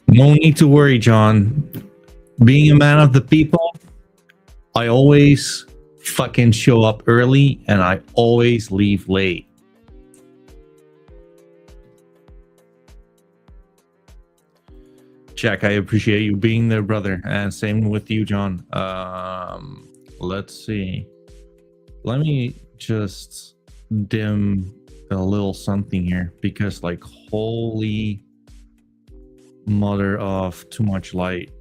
No need to worry, John. Being a man of the people, I always fucking show up early and I always leave late. Jack, I appreciate you being there, brother. And same with you, John. Let's see. Let me just dim a little something here because, like, holy mother of too much light.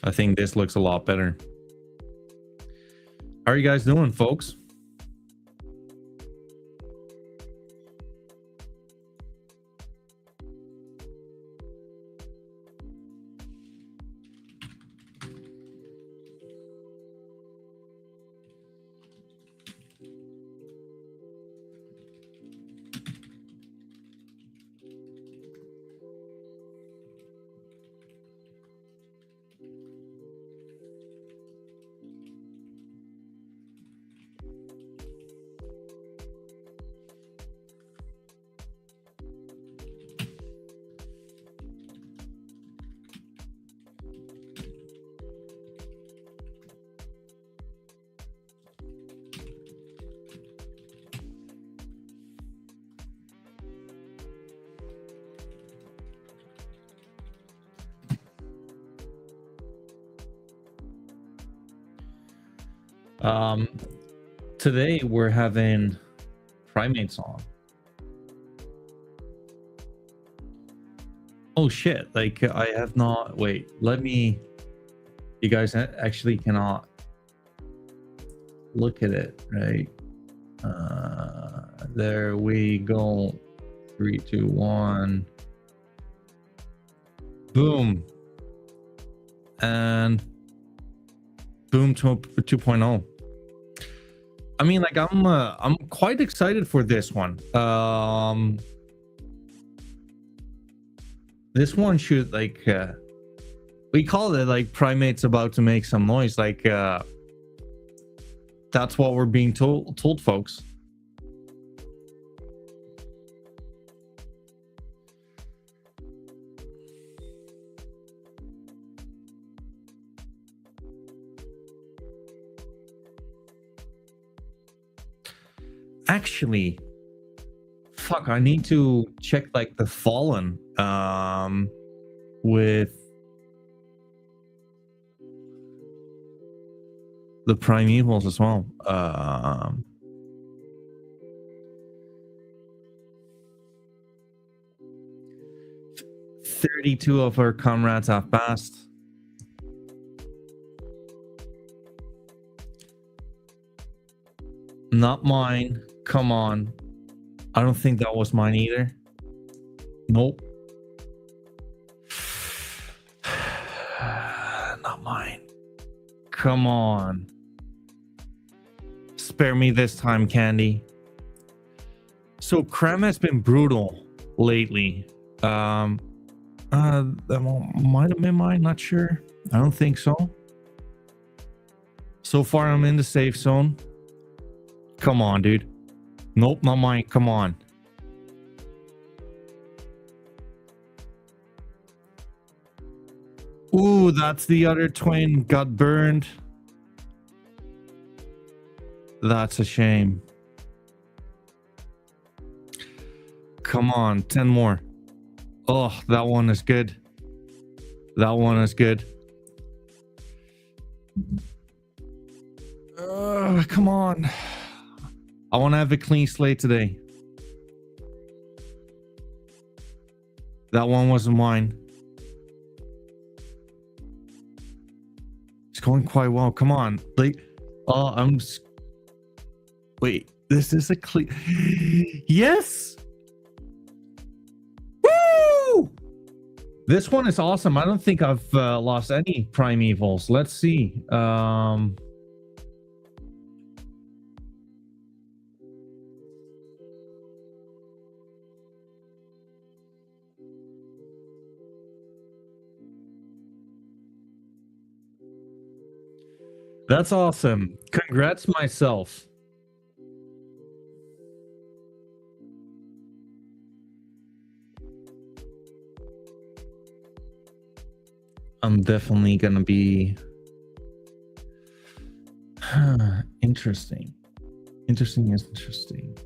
I think this looks a lot better. How are you guys doing, folks? Today we're having Primates on. Oh shit, like I have not, wait, let me, you guys actually cannot look at it, right? There we go. 3, 2, 1. Boom. And boom, 2.0. I mean, like, I'm quite excited for this one. This one should, like, we call it like Primates about to make some noise. Like, that's what we're being told, folks. Actually, fuck, I need to check like the Fallen with the Primevals as well. 32 of our comrades have passed. Not mine. Come on. I don't think that was mine either. Nope. Not mine. Come on. Spare me this time, Candy. So Krem has been brutal lately. That might have been mine, not sure. I don't think so. So far I'm in the safe zone. Come on, dude. Nope, not mine. Come on. Ooh, that's the other twin. Got burned. That's a shame. Come on, 10 more. Oh, that one is good. That one is good. Come on. I want to have a clean slate today. That one wasn't mine. It's going quite well. Come on. Like, oh, wait, this is a clean. Yes. Woo! This one is awesome. I don't think I've lost any primevals. Let's see. That's awesome. Congrats myself. I'm definitely gonna be interesting. Interesting is interesting.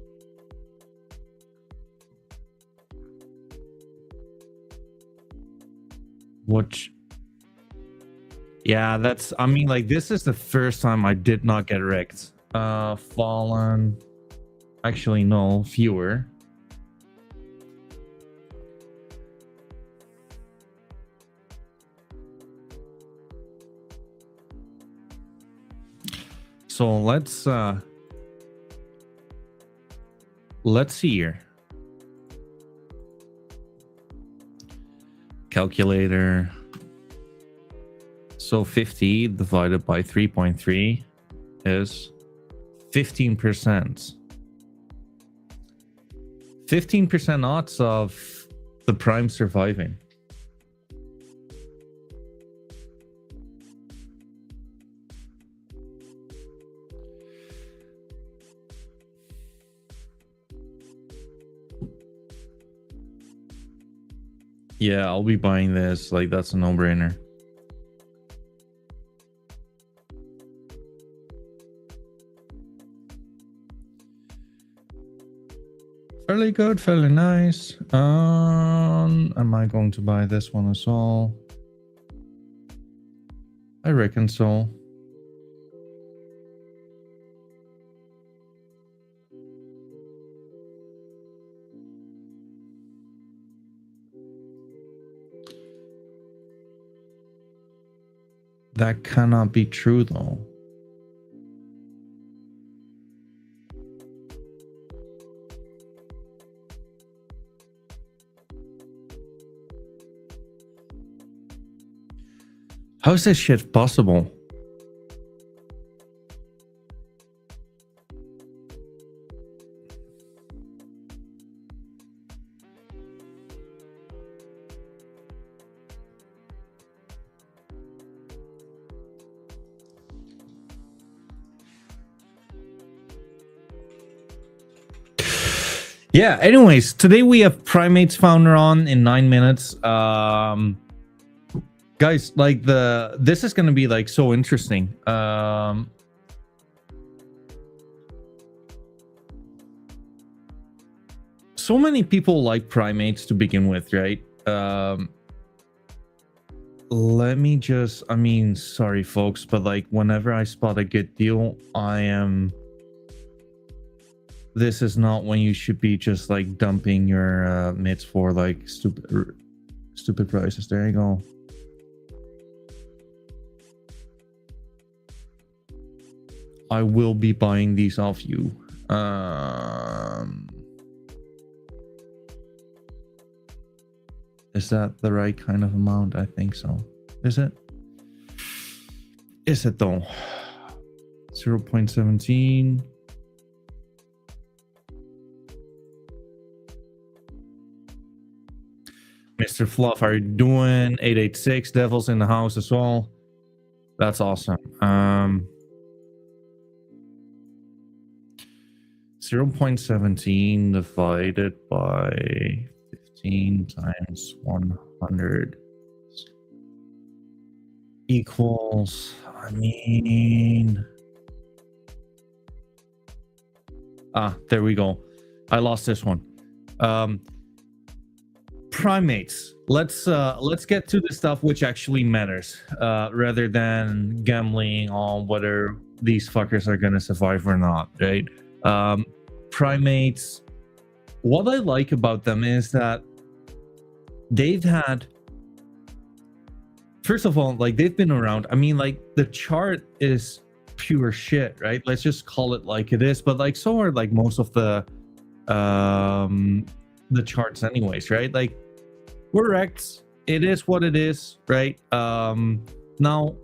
Which, yeah, that's, I mean, like, this is the first time I did not get wrecked. Fallen. Actually, no, fewer. So let's see here. Calculator. So 50 divided by 3.3 is 15%. 15% odds of the prime surviving. Yeah, I'll be buying this. Like, that's a no-brainer. Fairly good, fairly nice. Am I going to buy this one as well? I reckon so. That cannot be true, though. How is this shit possible? Yeah, anyways, today we have Primates Founder on in 9 minutes. Guys, like, this is gonna be like so interesting. So many people like primates to begin with, right? Let me just, I mean, sorry folks, but like whenever I spot a good deal, this is not when you should be just like dumping your mids for like stupid prices. There you go. I will be buying these off you. Is that the right kind of amount? I think so. Is it? Is it though? 0.17. Mr. Fluff, how are you doing? 886 Devils in the house as well. That's awesome. 0.17 divided by 15 times 100 equals, I mean, there we go. I lost this one. Primates. Let's get to the stuff which actually matters, rather than gambling on whether these fuckers are gonna survive or not, right? Primates. What I like about them is that they've had, first of all, like, they've been around. I mean, like, the chart is pure shit, right? Let's just call it like it is. But like, so are like most of the charts anyways, right? Like, we're wrecked. It is what it is, right? Now,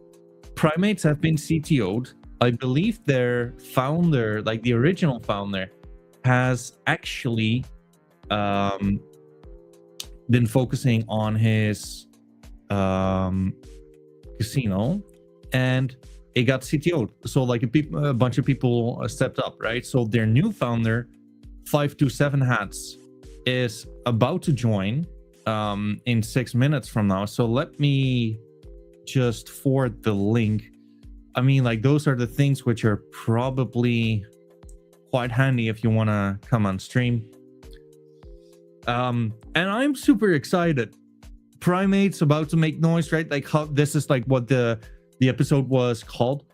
Primates have been CTO'd. I believe their founder, like the original founder, has actually been focusing on his casino, and it got CTO'd. So like a bunch of people stepped up, right? So their new founder, 527 Hats, is about to join in 6 minutes from now. So let me just forward the link. I mean, like, those are the things which are probably quite handy if you want to come on stream. And I'm super excited. Primates about to make noise, right? Like, how this is like what the episode was called.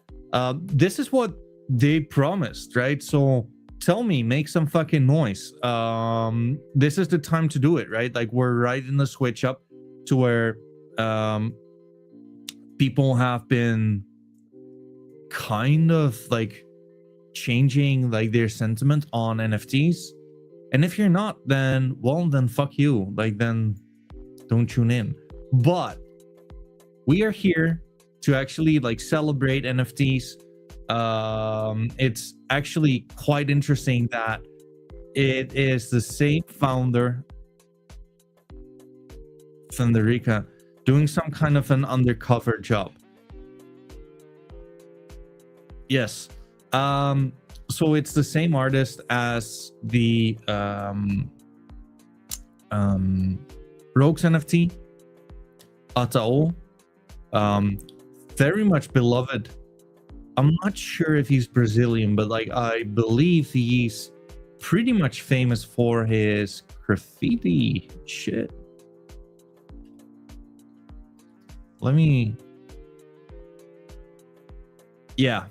This is what they promised, right? So tell me, make some fucking noise. This is the time to do it, right? Like, we're right in the switch up to where people have been kind of like changing like their sentiment on NFTs. And if you're not, then, well, then fuck you. Like, then don't tune in. But we are here to actually like celebrate NFTs. It's actually quite interesting that it is the same founder, Federica, doing some kind of an undercover job. Yes. So it's the same artist as the Rogues NFT, Atao. Very much beloved. I'm not sure if he's Brazilian, but like, I believe he's pretty much famous for his graffiti shit. Let me, yeah.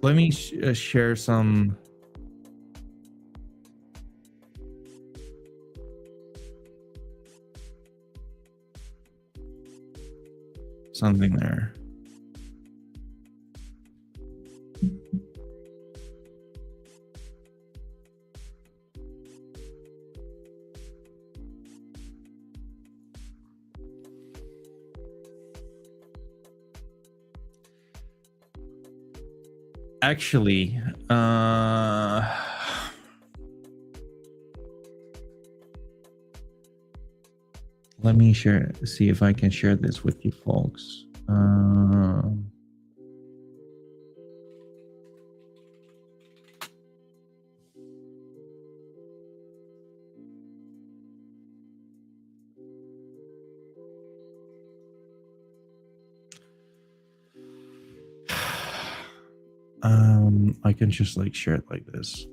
Let me share something there. Actually, let me see if I can share this with you folks. I can just like share it like this.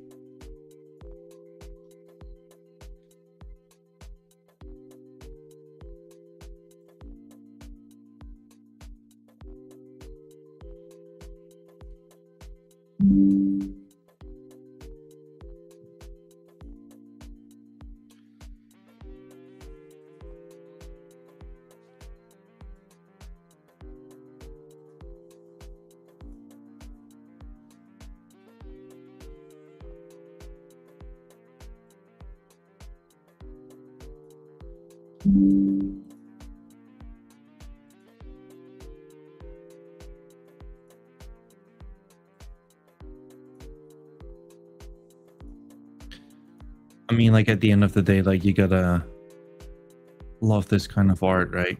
I mean, like, at the end of the day, like, you gotta love this kind of art, right?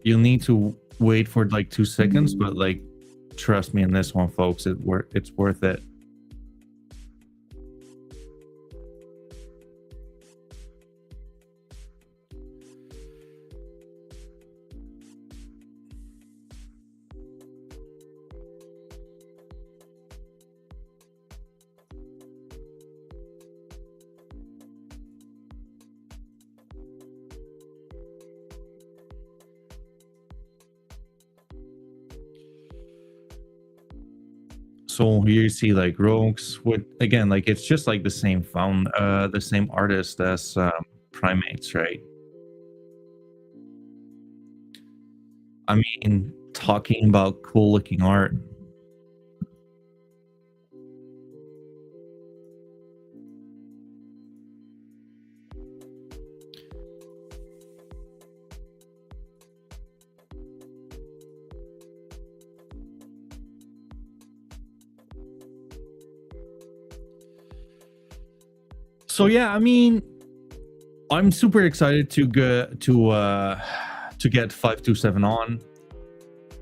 You'll need to wait for like 2 seconds, but like, trust me in this one, folks, it's worth it. So here you see like rogues with, again, like it's just like the same the same artist as Primates, right? I mean, talking about cool looking art. So yeah, I mean, I'm super excited to get to get 527 on,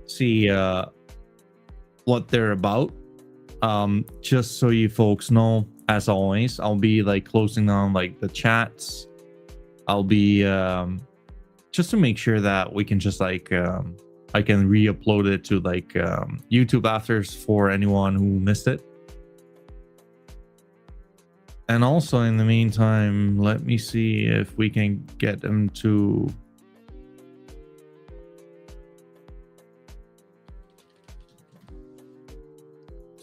see what they're about. Just so you folks know, as always, I'll be like closing down like the chats. I'll be just to make sure that we can just like I can re-upload it to like YouTube afters for anyone who missed it. And also in the meantime, let me see if we can get them to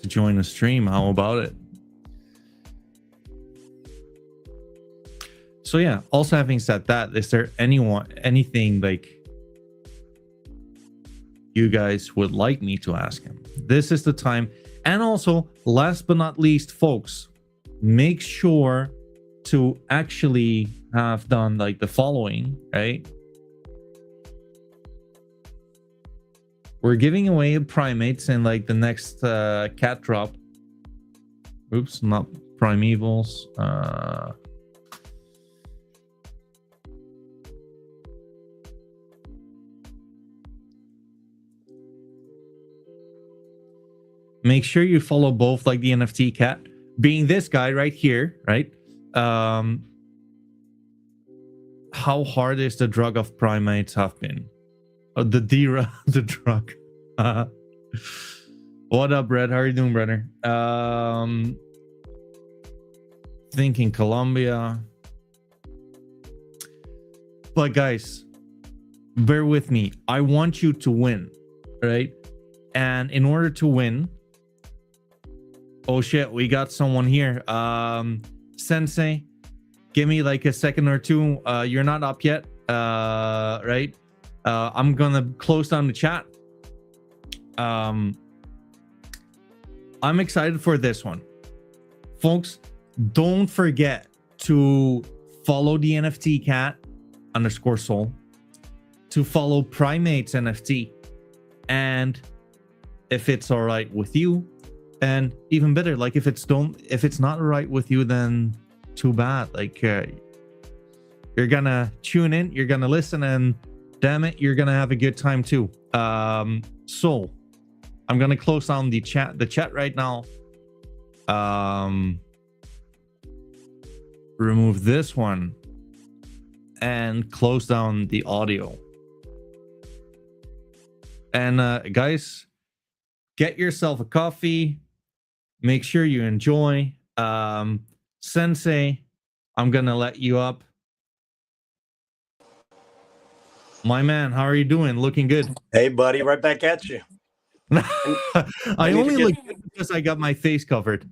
join the stream. How about it? So yeah, also having said that, is there anything like you guys would like me to ask him? This is the time. And also, last but not least, folks, make sure to actually have done like the following, right? We're giving away Primates in like the next cat drop. Oops, not Primevals. Make sure you follow both, like the NFT cat, being this guy right here, right? How hard is the drug of Primates have been? The the drug. What up, Brett? How are you doing, brother? Thinking Colombia. But guys, bear with me. I want you to win, right? And in order to win, oh shit, we got someone here. Sensei, give me like a second or two. You're not up yet, right? I'm gonna close down the chat. I'm excited for this one, folks. Don't forget to follow the NFT cat _soul, to follow Primates NFT, and if it's all right with you, and even better, like if it's not right with you, then too bad. Like you're gonna tune in, you're gonna listen, and damn it, you're gonna have a good time too. So I'm gonna close down the chat right now. Remove this one and close down the audio. And guys, get yourself a coffee. Make sure you enjoy. Sensei, I'm gonna let you up. My man, how are you doing? Looking good. Hey, buddy, right back at you. I only look good because I got my face covered.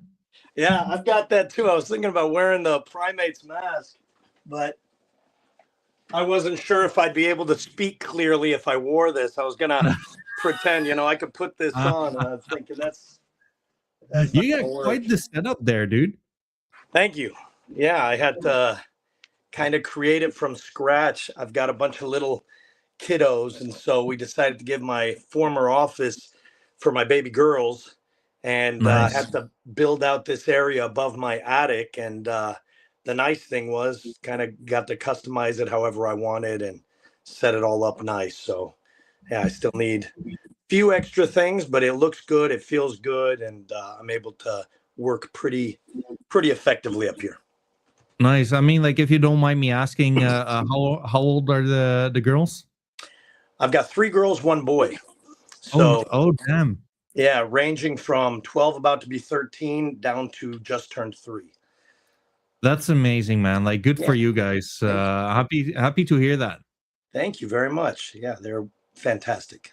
Yeah, I've got that too. I was thinking about wearing the Primates mask, but I wasn't sure if I'd be able to speak clearly if I wore this. I was gonna pretend, I could put this on, and I was thinking that's you got quite the setup there, dude. Thank you. Yeah, I had to kind of create it from scratch. I've got a bunch of little kiddos, and so we decided to give my former office for my baby girls, and Nice. had to build out this area above my attic. And the nice thing was kind of got to customize it however I wanted and set it all up nice. So yeah, I still need a few extra things, but it looks good, it feels good, and I'm able to work pretty effectively up here. Nice. I mean, like, if you don't mind me asking, how old are the girls? I've got 3 girls, 1 boy. So oh damn. Yeah, ranging from 12, about to be 13, down to just turned 3. That's amazing, man. Like, good for you guys. Happy to hear that. Thank you very much. Yeah, they're fantastic.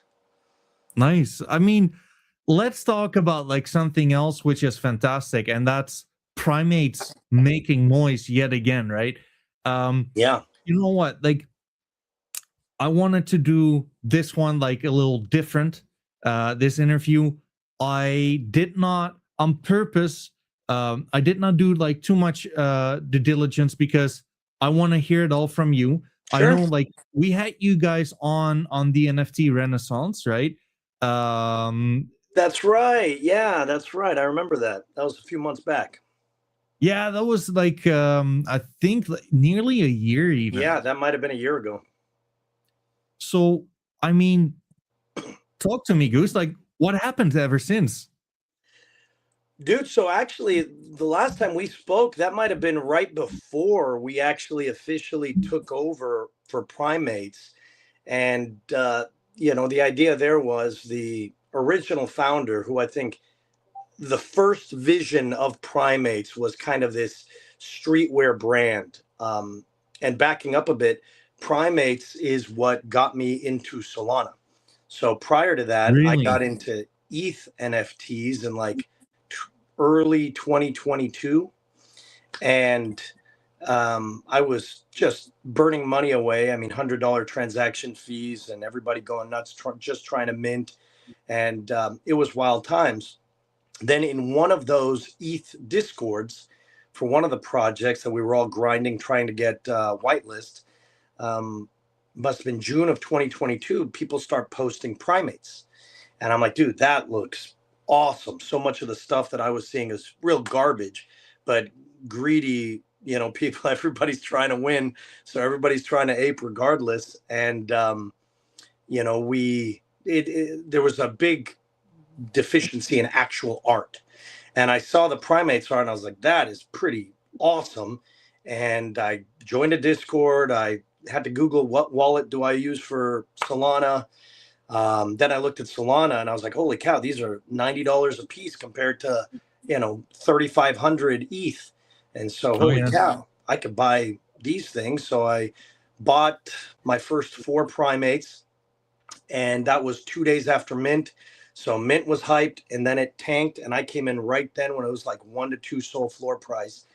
Nice. I mean, let's talk about like something else which is fantastic, and that's primates making noise yet again, right? Um, Yeah, you know what? Like I wanted to do this one like a little different. This interview, I did not on purpose. I did not do like too much due diligence because I want to hear it all from you. I sure. know like we had you guys on the NFT Renaissance, right? Um, That's right. Yeah, that's right. I remember that. That was a few months back. yeah, that was like I think like nearly a year even. Yeah, that might have been a year ago. So I mean, talk to me, Goose. Like, what happened ever since? Dude, so actually, the last time we spoke, that might have been right before we actually officially took over for Primates. And, the idea there was the original founder, who I think the first vision of Primates was kind of this streetwear brand. And backing up a bit, Primates is what got me into Solana. So prior to that, I got Really? into ETH NFTs in like early 2022. And I was just burning money away. I mean, $100 transaction fees and everybody going nuts, just trying to mint. And it was wild times. Then in one of those ETH discords for one of the projects that we were all grinding, trying to get whitelist, um, must have been June of 2022, people start posting primates. And I'm like, dude, that looks awesome. So much of the stuff that I was seeing is real garbage, but greedy, people, everybody's trying to win. So everybody's trying to ape regardless. And, there was a big deficiency in actual art. And I saw the primates art and I was like, that is pretty awesome. And I joined a Discord. I had to Google what wallet do I use for Solana. Then I looked at Solana and I was like, holy cow, these are $90 a piece compared to, 3,500 ETH. And so, Oh holy yes. cow, I could buy these things. So I bought my first 4 primates, and that was 2 days after mint. So mint was hyped, and then it tanked, and I came in right then when it was like 1 to 2 sold floor price.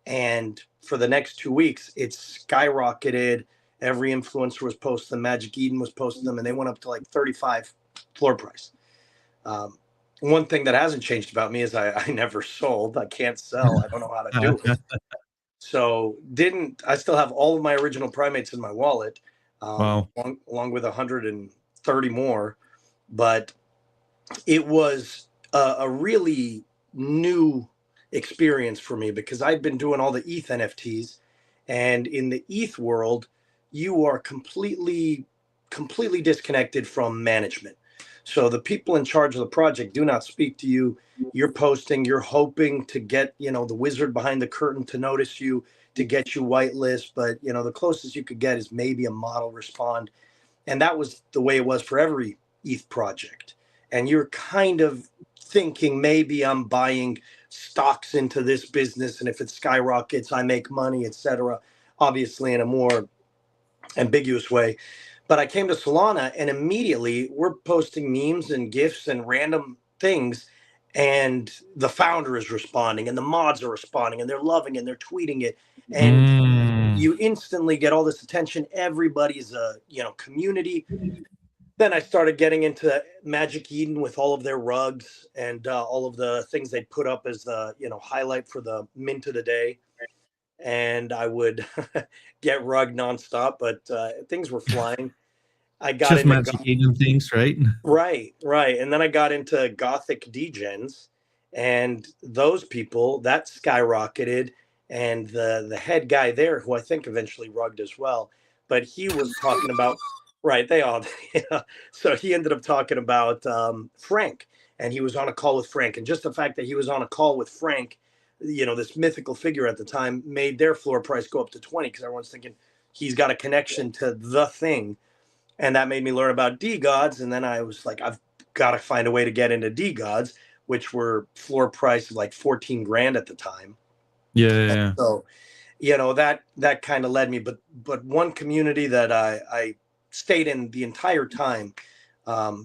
And for the next 2 weeks, it skyrocketed. Every influencer was posting them. Magic Eden was posting them, and they went up to like 35 floor price. Um, One thing that hasn't changed about me is I never sold. I can't sell. I don't know how to do it. So didn't I still have all of my original primates in my wallet, Wow. along with 130 more, but it was a really new experience for me because I'd been doing all the ETH NFTs, and in the ETH world, you are completely disconnected from management. So the people in charge of the project do not speak to you. You're posting, you're hoping to get, the wizard behind the curtain to notice you, to get you whitelist, but the closest you could get is maybe a model respond. And that was the way it was for every ETH project. And you're kind of thinking maybe I'm buying stocks into this business, and if it skyrockets, I make money, etc. Obviously, in a more ambiguous way. But I came to Solana, and immediately we're posting memes and gifs and random things, and the founder is responding, and the mods are responding, and they're loving it, and they're tweeting it, and Mm. you instantly get all this attention. Everybody's a community. Then I started getting into Magic Eden with all of their rugs and all of the things they put up as the highlight for the mint of the day. And I would get rug nonstop, but things were flying. I got Just into Magic Eden things, right? right, and then I got into Gothic degens, and those people that skyrocketed. And the head guy there, who I think eventually rugged as well, but he was talking about right. They all, yeah. So he ended up talking about Frank, and he was on a call with Frank, and just the fact that he was on a call with Frank, this mythical figure at the time, made their floor price go up to 20 because everyone's thinking he's got a connection to the thing. And that made me learn about D gods. And then I was like, I've got to find a way to get into D gods, which were floor price of like 14 grand at the time. Yeah, yeah, yeah. So, that kind of led me. But one community that I stayed in the entire time,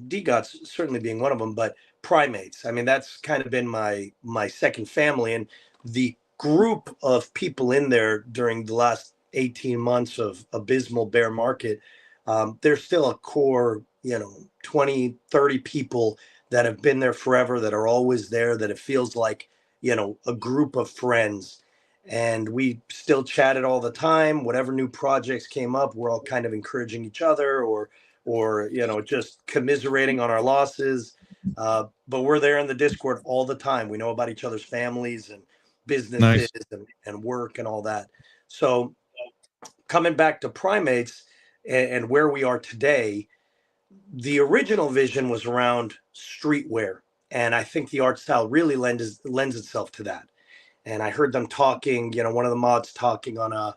D gods certainly being one of them, but Primates. I mean, that's kind of been my second family, and the group of people in there during the last 18 months of abysmal bear market, there's still a core, 20, 30 people that have been there forever, that are always there, that it feels like, a group of friends. And we still chatted all the time. Whatever new projects came up, we're all kind of encouraging each other, or just commiserating on our losses. But we're there in the Discord all the time. We know about each other's families and businesses Nice. and work and all that. So coming back to Primates and where we are today, the original vision was around streetwear. And I think the art style really lends itself to that. And I heard them talking, one of the mods talking on a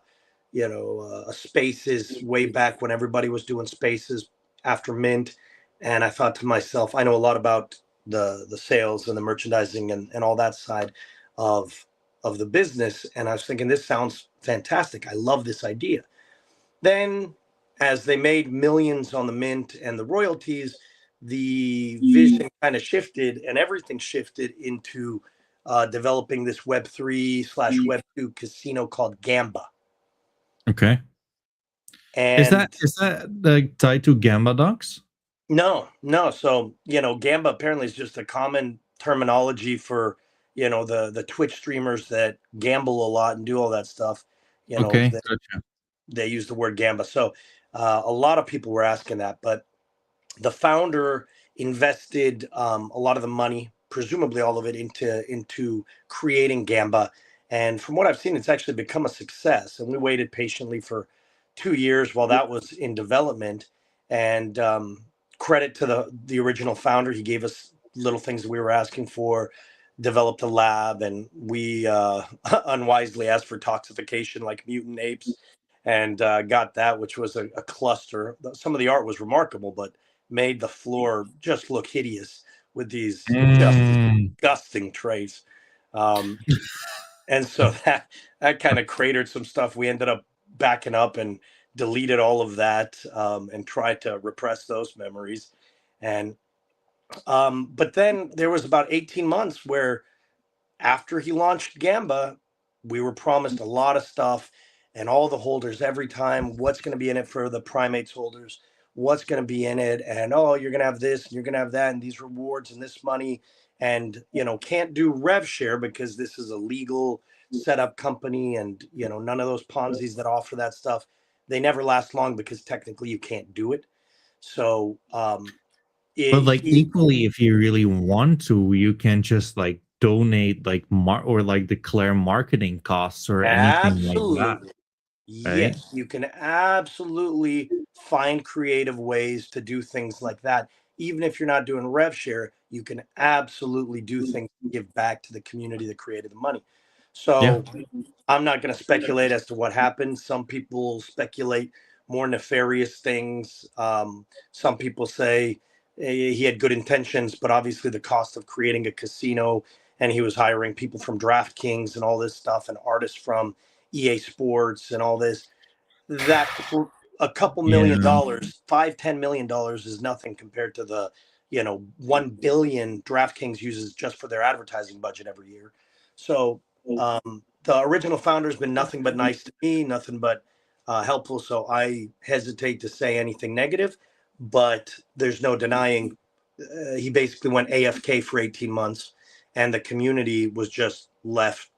spaces way back when everybody was doing spaces after Mint. And I thought to myself, I know a lot about the sales and the merchandising and all that side of the business. And I was thinking, this sounds fantastic. I love this idea. Then, as they made millions on the Mint and the royalties, the vision kind of shifted, and everything shifted into developing this Web3/Web2 casino called Gamba. Okay. And Is that like tied to Gamba docs? no, no. So, Gamba apparently is just a common terminology for, the Twitch streamers that gamble a lot and do all that stuff. Okay, That gotcha. they use the word Gamba. So, a lot of people were asking that, but the founder invested a lot of the money, presumably all of it, into creating Gamba. And from what I've seen, it's actually become a success. And we waited patiently for 2 years while that was in development. And credit to the original founder, he gave us little things that we were asking for. Developed a lab, and we unwisely asked for toxification like mutant apes, and got that, which was a cluster. Some of the art was remarkable, but made the floor just look hideous with these just Mm. disgusting trays. Um, and so that kind of cratered some stuff. We ended up backing up and deleted all of that, and tried to repress those memories. And but then there was about 18 months where, after he launched Gamba, we were promised a lot of stuff, and all the holders every time, what's going to be in it for the Primates holders, what's going to be in it, and oh, you're going to have this, and you're going to have that, and these rewards and this money, and can't do rev share because this is a legal setup company, and none of those Ponzi's that offer that stuff, they never last long because technically you can't do it. So But like he equally, if you really want to, you can just like donate like or like declare marketing costs or anything like that, absolutely. right? Yes, you can absolutely find creative ways to do things like that. Even if you're not doing rev share, you can absolutely do things to give back to the community that created the money. Yeah. So I'm not going to speculate as to what happened. Some people speculate more nefarious things. Some people say he had good intentions, but obviously the cost of creating a casino, and he was hiring people from DraftKings and all this stuff, and artists from EA Sports and all this, that for a couple million Yeah. dollars, 5-10 million dollars is nothing compared to the 1 billion DraftKings uses just for their advertising budget every year. So the original founder has been nothing but nice to me, nothing but helpful. So I hesitate to say anything negative, but there's no denying he basically went AFK for 18 months, and the community was just left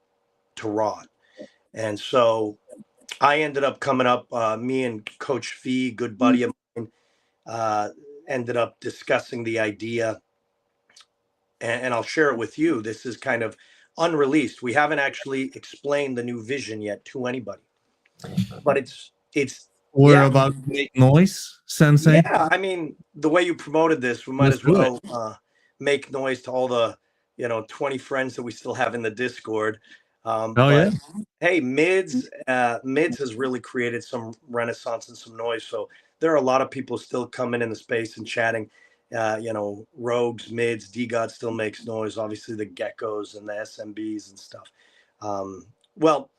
to rot. And so I ended up coming up, me and Coach Fee, good buddy of mine, uh, ended up discussing the idea, and I'll share it with you. This is kind of unreleased. We haven't actually explained the new vision yet to anybody, but it's We're yeah, about to make noise, Sensei. yeah. I mean, the way you promoted this, we might Let's as do it. well make noise to all the 20 friends that we still have in the Discord. Oh yeah. But hey, Mids has really created some renaissance and some noise. So there are a lot of people still coming in the space and chatting. Rogues, Mids, D God still makes noise. Obviously, the Geckos and the SMBs and stuff. Well,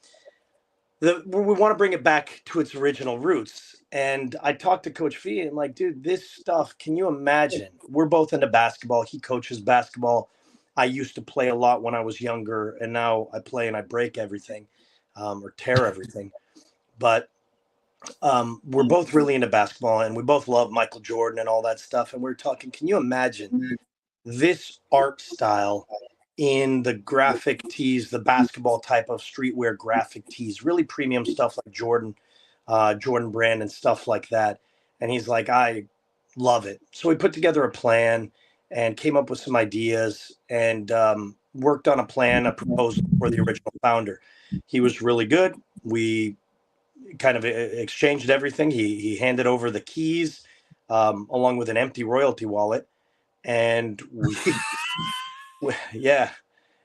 we want to bring it back to its original roots. And I talked to Coach Fee and I'm like, dude, this stuff, can you imagine? We're both into basketball. He coaches basketball. I used to play a lot when I was younger, and now I play and I break everything, or tear everything. But we're both really into basketball, and we both love Michael Jordan and all that stuff. And we're talking, can you imagine this art style in the graphic tees, the basketball type of streetwear graphic tees, really premium stuff like Jordan, Jordan brand and stuff like that? And he's like, I love it. So we put together a plan and came up with some ideas and worked on a plan, a proposal for the original founder. He was really good. We kind of exchanged everything. He handed over the keys along with an empty royalty wallet, and yeah,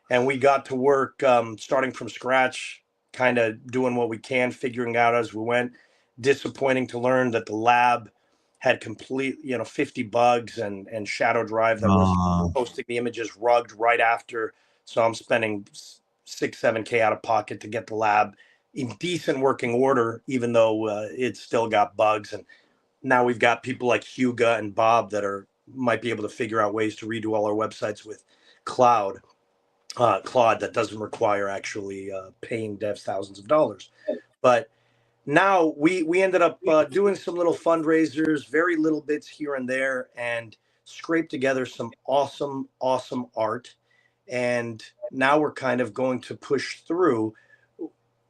and we got to work starting from scratch, kind of doing what we can, figuring out as we went. Disappointing to learn that the lab had complete, 50 bugs, and Shadow Drive that was posting the images rugged right after. So I'm spending 6-7K out of pocket to get the lab in decent working order, even though it's still got bugs. And now we've got people like Huga and Bob that might be able to figure out ways to redo all our websites with Claude that doesn't require actually paying devs thousands of dollars. But now we ended up doing some little fundraisers, very little bits here and there, and scraped together some awesome art. And now we're kind of going to push through.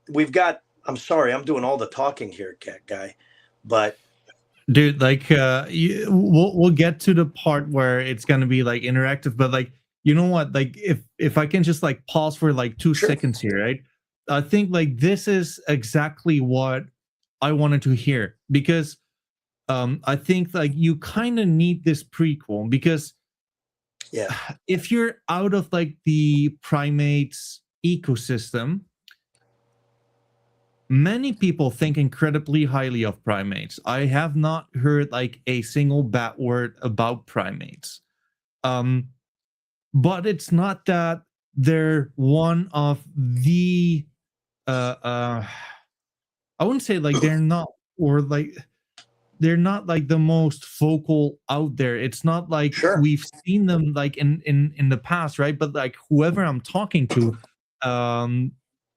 We've got, I'm sorry, I'm doing all the talking here, cat guy, but dude, like we'll get to the part where it's gonna be like interactive, but like, you know what, like if I can just like pause for like 2 seconds here, right? I think like this is exactly what I wanted to hear, because I think like you kind of need this prequel, because yeah, if you're out of like the Primates ecosystem, many people think incredibly highly of Primates. I have not heard like a single bad word about Primates. Um, but it's not that they're one of the I wouldn't say like they're not, or like they're not like the most vocal out there. It's not like sure, we've seen them like in the past, right? But like whoever I'm talking to, um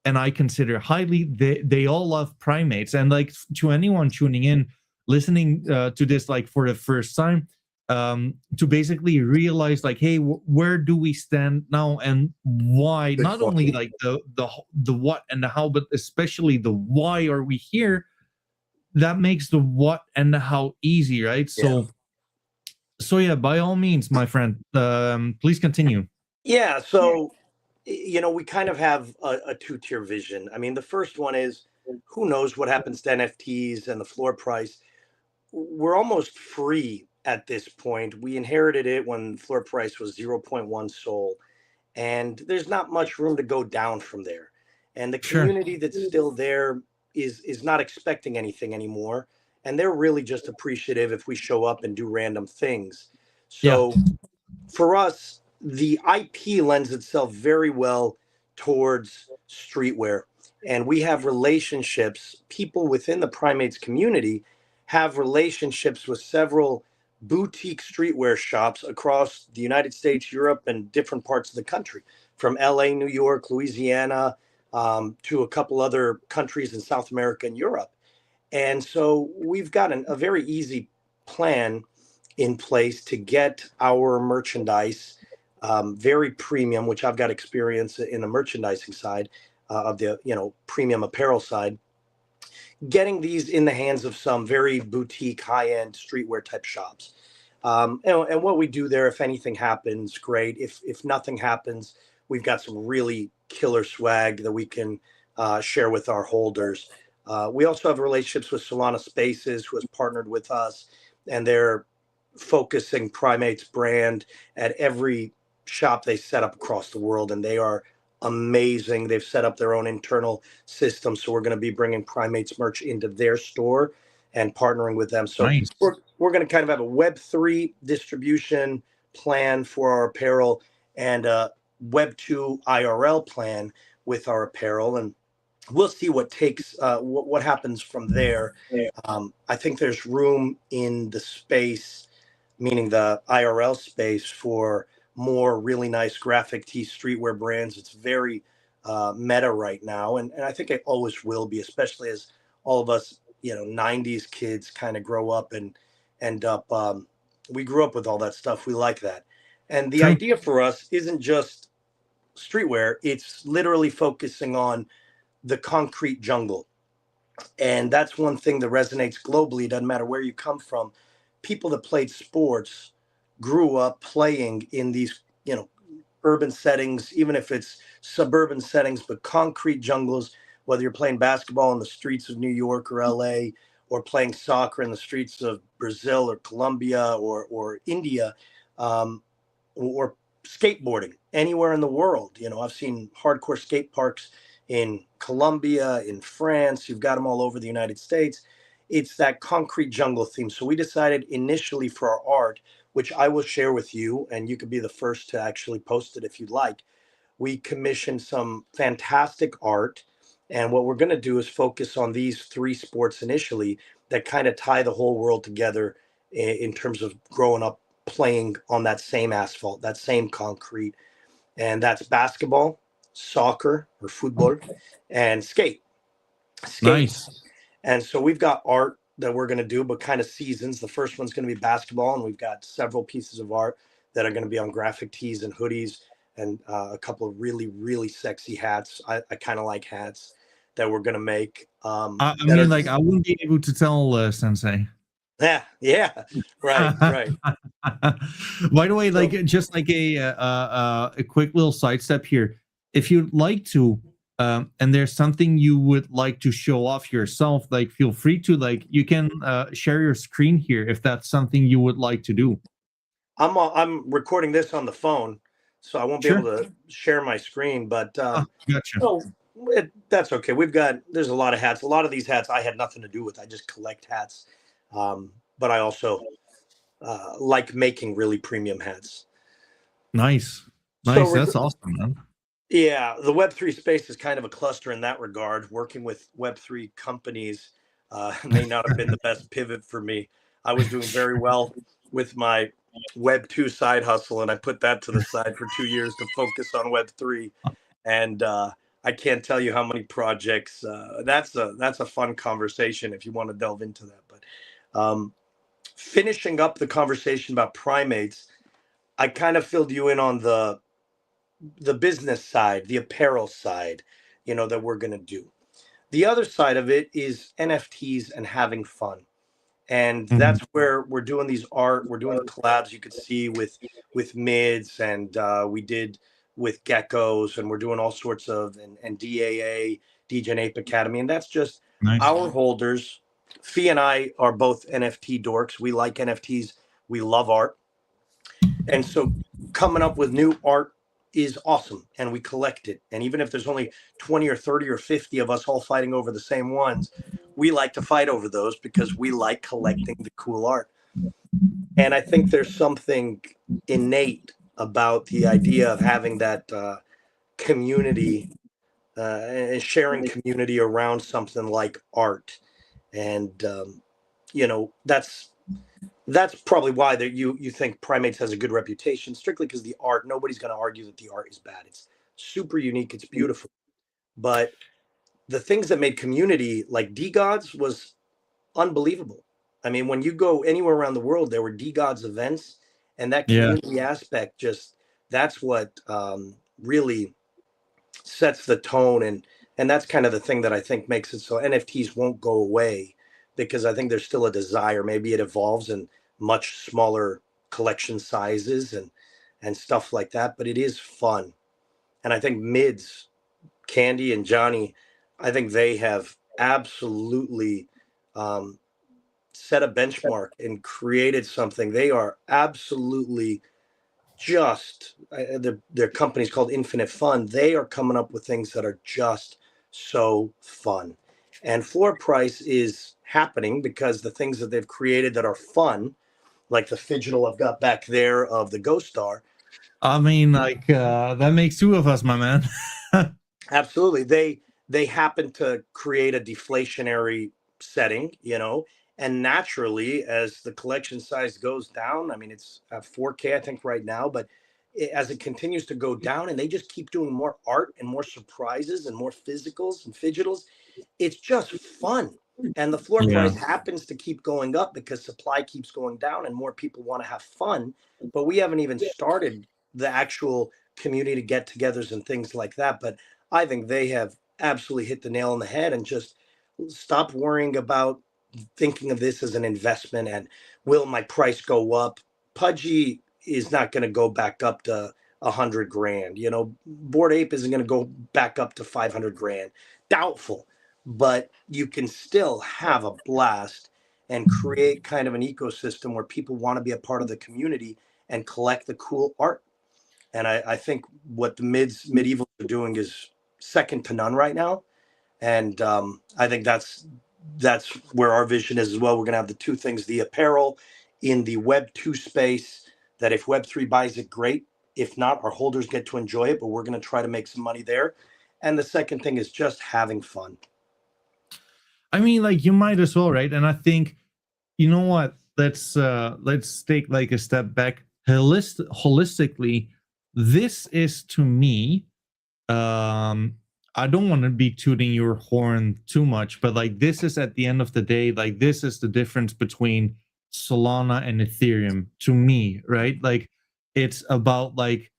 and I consider highly, they all love Primates. And like to anyone tuning in, listening to this like for the first time, to basically realize like, hey, where do we stand now, and why? good Not only point. like the what and the how, but especially the why are we here. That makes the what and the how easy, right? Yeah. So yeah, by all means, my friend, please continue. Yeah, so we kind of have a two-tier vision. I mean, the first one is, who knows what happens to NFTs and the floor price. We're almost free at this point. We inherited it when floor price was zero point 0.1 Sol, and there's not much room to go down from there. And the Sure. community that's still there is not expecting anything anymore, and they're really just appreciative if we show up and do random things. Yeah. So for us, the IP lends itself very well towards streetwear. And we have relationships, people within the Primates community have relationships with several boutique streetwear shops across the United States, Europe, and different parts of the country, from LA, New York, Louisiana, to a couple other countries in South America and Europe. And so we've got a very easy plan in place to get our merchandise very premium, which I've got experience in the merchandising side of the premium apparel side, getting these in the hands of some very boutique, high-end streetwear type shops. And what we do there, if anything happens, great. If nothing happens, we've got some really killer swag that we can share with our holders. We also have relationships with Solana Spaces, who has partnered with us, and they're focusing Primates brand at every shop they set up across the world, and they are amazing. They've set up their own internal system, so we're going to be bringing Primates merch into their store and partnering with them. So Nice. we're going to kind of have a Web3 distribution plan for our apparel and a Web2 IRL plan with our apparel. And we'll see what happens from there. I think there's room in the space, meaning the IRL space, for more really nice graphic tee streetwear brands. It's very meta right now, and I think it always will be, especially as all of us, 90s kids kind of grow up and end up. We grew up with all that stuff. We like that, and the True. idea for us isn't just streetwear. It's literally focusing on the concrete jungle. And that's one thing that resonates globally. It doesn't matter where you come from. People that played sports grew up playing in these, urban settings, even if it's suburban settings, but concrete jungles, whether you're playing basketball in the streets of New York or LA, or playing soccer in the streets of Brazil or Colombia or India, um, or skateboarding anywhere in the world. I've seen hardcore skate parks in Colombia, in France. You've got them all over the United States. It's that concrete jungle theme. So we decided initially for our art, which I will share with you, and you could be the first to actually post it if you'd like. We commissioned some fantastic art. And what we're going to do is focus on these three sports initially that kind of tie the whole world together in terms of growing up playing on that same asphalt, that same concrete. And that's basketball, soccer or football, and skating. Nice. And so we've got art that we're going to do, but kind of seasons. The first one's going to be basketball, and we've got several pieces of art that are going to be on graphic tees and hoodies, and a couple of really, really sexy hats. I kind of like hats that we're going to make. I That mean, are, like, I wouldn't be able to tell, Sensei. yeah, yeah, right, right. By the way, like, So just like a quick little sidestep here. If you'd like to, and there's something you would like to show off yourself, like, feel free to, like, you can share your screen here if that's something you would like to do. I'm recording this on the phone, so I won't be able Sure. to share my screen, but Gotcha. oh, that's okay. There's a lot of hats. A lot of these hats I had nothing to do with. I just collect hats. But I also like making really premium hats. Nice. So, Nice. That's awesome, man. yeah, the Web3 space is kind of a cluster in that regard. Working with Web3 companies may not have been the best pivot for me. I was doing very well with my Web2 side hustle, and I put that to the side for 2 years to focus on Web3. And I can't tell you how many projects. That's a fun conversation if you want to delve into that. But finishing up the conversation about primates, I kind of filled you in on the business side, the apparel side, that we're going to do. The other side of it is NFTs and having fun. And Mhm. that's where we're doing we're doing the collabs you could see with mids, and we did with geckos, and we're doing all sorts of, and DAA, DJ Ape Academy, and that's just Nice. our holders. Fee and I are both NFT dorks. We like NFTs. We love art. And so coming up with new art is awesome, and we collect it. And even if there's only 20 or 30 or 50 of us all fighting over the same ones, we like to fight over those because we like collecting the cool art. And I think there's something innate about the idea of having that community and sharing community around something like art. And that's probably why that you think Primates has a good reputation, strictly because the art. Nobody's going to argue that the art is bad. It's super unique. It's beautiful. But the things that made community like D Gods was unbelievable. I mean, when you go anywhere around the world, there were D Gods events, and that Yeah. community aspect, just that's what really sets the tone, and that's kind of the thing that I think makes it so NFTs won't go away, because I think there's still a desire. Maybe it evolves in much smaller collection sizes and stuff like that, but it is fun. And I think Mids, Candy and Johnny, I think they have absolutely um, set a benchmark and created something. They are absolutely just their company's called Infinite Fun. They are coming up with things that are just so fun. And floor price is happening because the things that they've created that are fun, like the fidgetal I've got back there of the Ghost Star. I mean, like, that makes two of us, my man. Absolutely. they happen to create a deflationary setting, and naturally, as the collection size goes down, I mean, it's at 4K, I think, right now, but as it continues to go down and they just keep doing more art and more surprises and more physicals and fidgetals, it's just fun. And the floor Yeah. price happens to keep going up because supply keeps going down and more people want to have fun. But we haven't even started the actual community get togethers and things like that. But I think they have absolutely hit the nail on the head, and just stop worrying about thinking of this as an investment and will my price go up. Pudgy is not going to go back up to 100 grand. Bored Ape isn't going to go back up to 500 grand. Doubtful, but you can still have a blast and create kind of an ecosystem where people want to be a part of the community and collect the cool art. And I think what the medieval are doing is second to none right now. And I think that's where our vision is as well. We're going to have the two things: the apparel in the Web 2 space, that if Web 3 buys it, great. If not, our holders get to enjoy it, but we're going to try to make some money there. And the second thing is just having fun. I mean, like, you might as well, right? And I think, you know what? Let's take like a step back. Holistically, this is, to me, I don't want to be tooting your horn too much, but like, this is, at the end of the day, like, this is the difference between Solana and Ethereum to me, right? Like, it's about like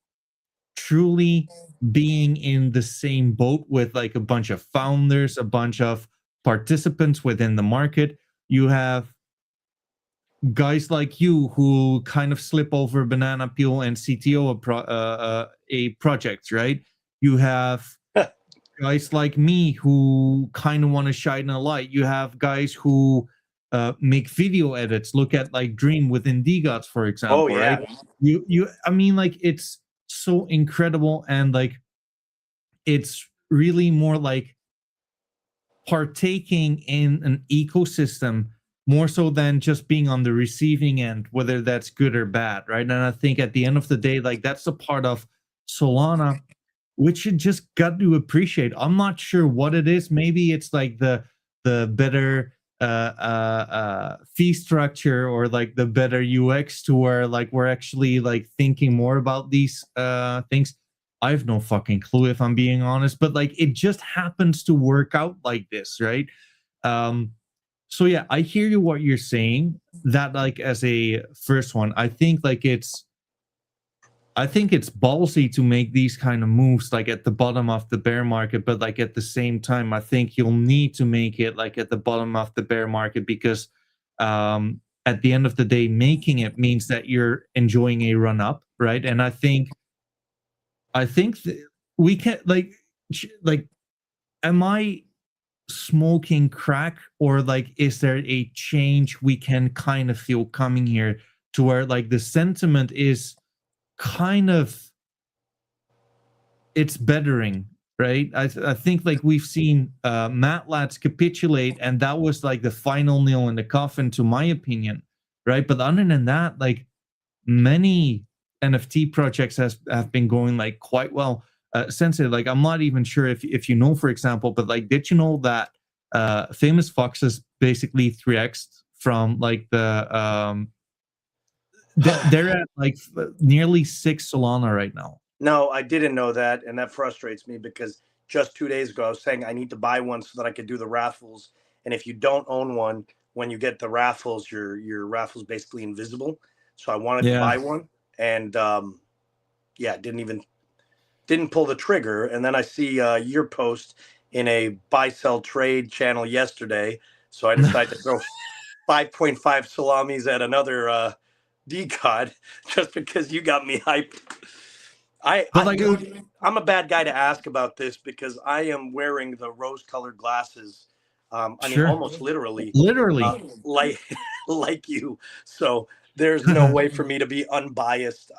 truly being in the same boat with like a bunch of founders, a bunch of participants within the market. You have guys like you who kind of slip over banana peel and CTO a project, right? You have guys like me who kind of want to shine a light. You have guys who make video edits. Look at like Dream within DGOTS, for example, Oh yeah. right? I mean, like, it's so incredible, and like, it's really more like partaking in an ecosystem more so than just being on the receiving end, whether that's good or bad, right? And I think at the end of the day, like, that's the part of Solana which you just got to appreciate. I'm not sure what it is. Maybe it's like the better fee structure, or like the better UX, to where like we're actually like thinking more about these things. I have no fucking clue, if I'm being honest, but like, it just happens to work out like this, right? Um, so yeah, I hear you what you're saying. That, like, as a first one, I think it's ballsy to make these kind of moves like at the bottom of the bear market, but like at the same time, I think you'll need to make it like at the bottom of the bear market, because at the end of the day, making it means that you're enjoying a run up, right? And I think we can like, am I smoking crack, or like, is there a change we can kind of feel coming here, to where like the sentiment is kind of, it's bettering, right? I think like we've seen MATLABs capitulate, and that was like the final nail in the coffin, to my opinion, right? But other than that, like, many NFT projects have been going like quite well. Sensei, like, I'm not even sure if you know, for example, but like, did you know that Famous Foxes basically 3x from like they're at like nearly 6 Solana right now. No, I didn't know that, and that frustrates me because just 2 days ago I was saying I need to buy one so that I could do the raffles. And if you don't own one, when you get the raffles, your raffle's basically invisible. So I wanted to Yeah. buy one, and yeah, didn't pull the trigger. And then I see your post in a buy sell trade channel yesterday, so I decided to throw 5.5 salamis at another DCOD just because you got me hyped. Dude, I'm a bad guy to ask about this because I am wearing the rose-colored glasses. I mean, Sure. almost literally, Literally. like like you. So there's no way for me to be unbiased.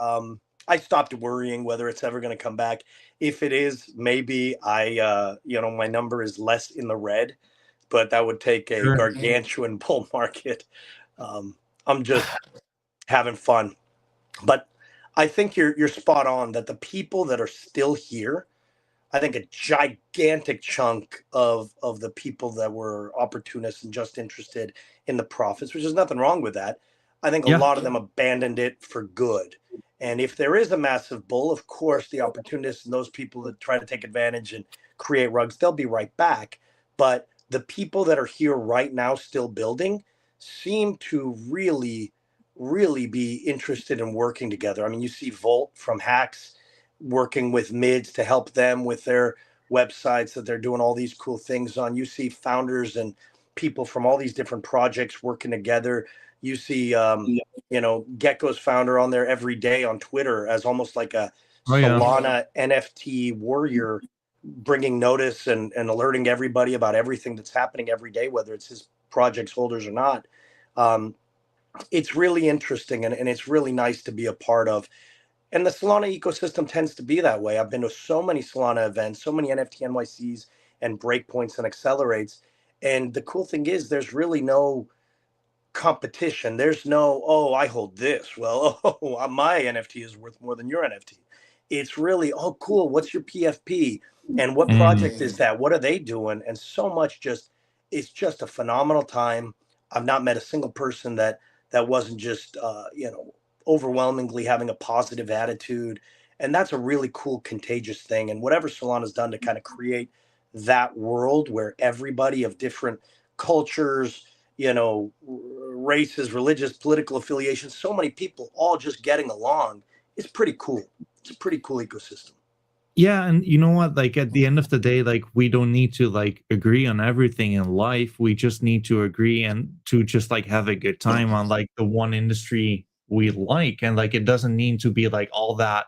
I stopped worrying whether it's ever going to come back. If it is, maybe my number is less in the red, but that would take a Sure. gargantuan bull market. I'm just having fun, but I think you're spot on that the people that are still here I think a gigantic chunk of the people that were opportunists and just interested in the profits, which is nothing wrong with that. I think a Yeah. lot of them abandoned it for good. And if there is a massive bull, of course, the opportunists and those people that try to take advantage and create rugs, they'll be right back. But the people that are here right now, still building, seem to really, really be interested in working together. I mean, you see Volt from Hacks working with mids to help them with their websites that they're doing all these cool things on. You see founders and people from all these different projects working together. You see, Gecko's founder on there every day on Twitter as almost like a Oh yeah. Solana NFT warrior, bringing notice and alerting everybody about everything that's happening every day, whether it's his project's holders or not. It's really interesting, and it's really nice to be a part of. And the Solana ecosystem tends to be that way. I've been to so many Solana events, so many NFT NYCs and breakpoints and accelerates. And the cool thing is, there's really no competition. There's no, oh, I hold this. Well, oh, my NFT is worth more than your NFT. It's really, oh, cool. What's your PFP? And what project is that? What are they doing? And so much just, it's just a phenomenal time. I've not met a single person that wasn't just, overwhelmingly having a positive attitude. And that's a really cool, contagious thing. And whatever Solana's done to kind of create that world where everybody of different cultures, races, religious, political affiliations, so many people all just getting along is pretty cool. It's a pretty cool ecosystem. Yeah, and you know what? Like at the end of the day, like we don't need to like agree on everything in life. We just need to agree and to just like have a good time on like the one industry we like. And like it doesn't need to be like all that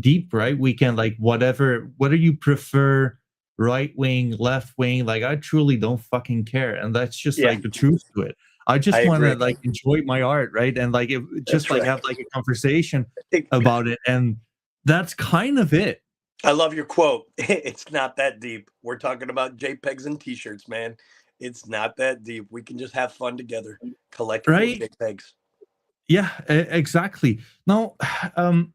deep, right? We can like whether you prefer right wing, left wing, like I truly don't fucking care. And that's just Yeah, like the truth to it. I I just want to agree. like enjoy my art, right? And like just That's like right. have like a conversation I about it. And that's kind of it. love your quote. It's not that deep. We're talking about JPEGs and t-shirts, man. It's not that deep. We can just have fun together. Collectible Right? JPEGs. Yeah, exactly. Now, um,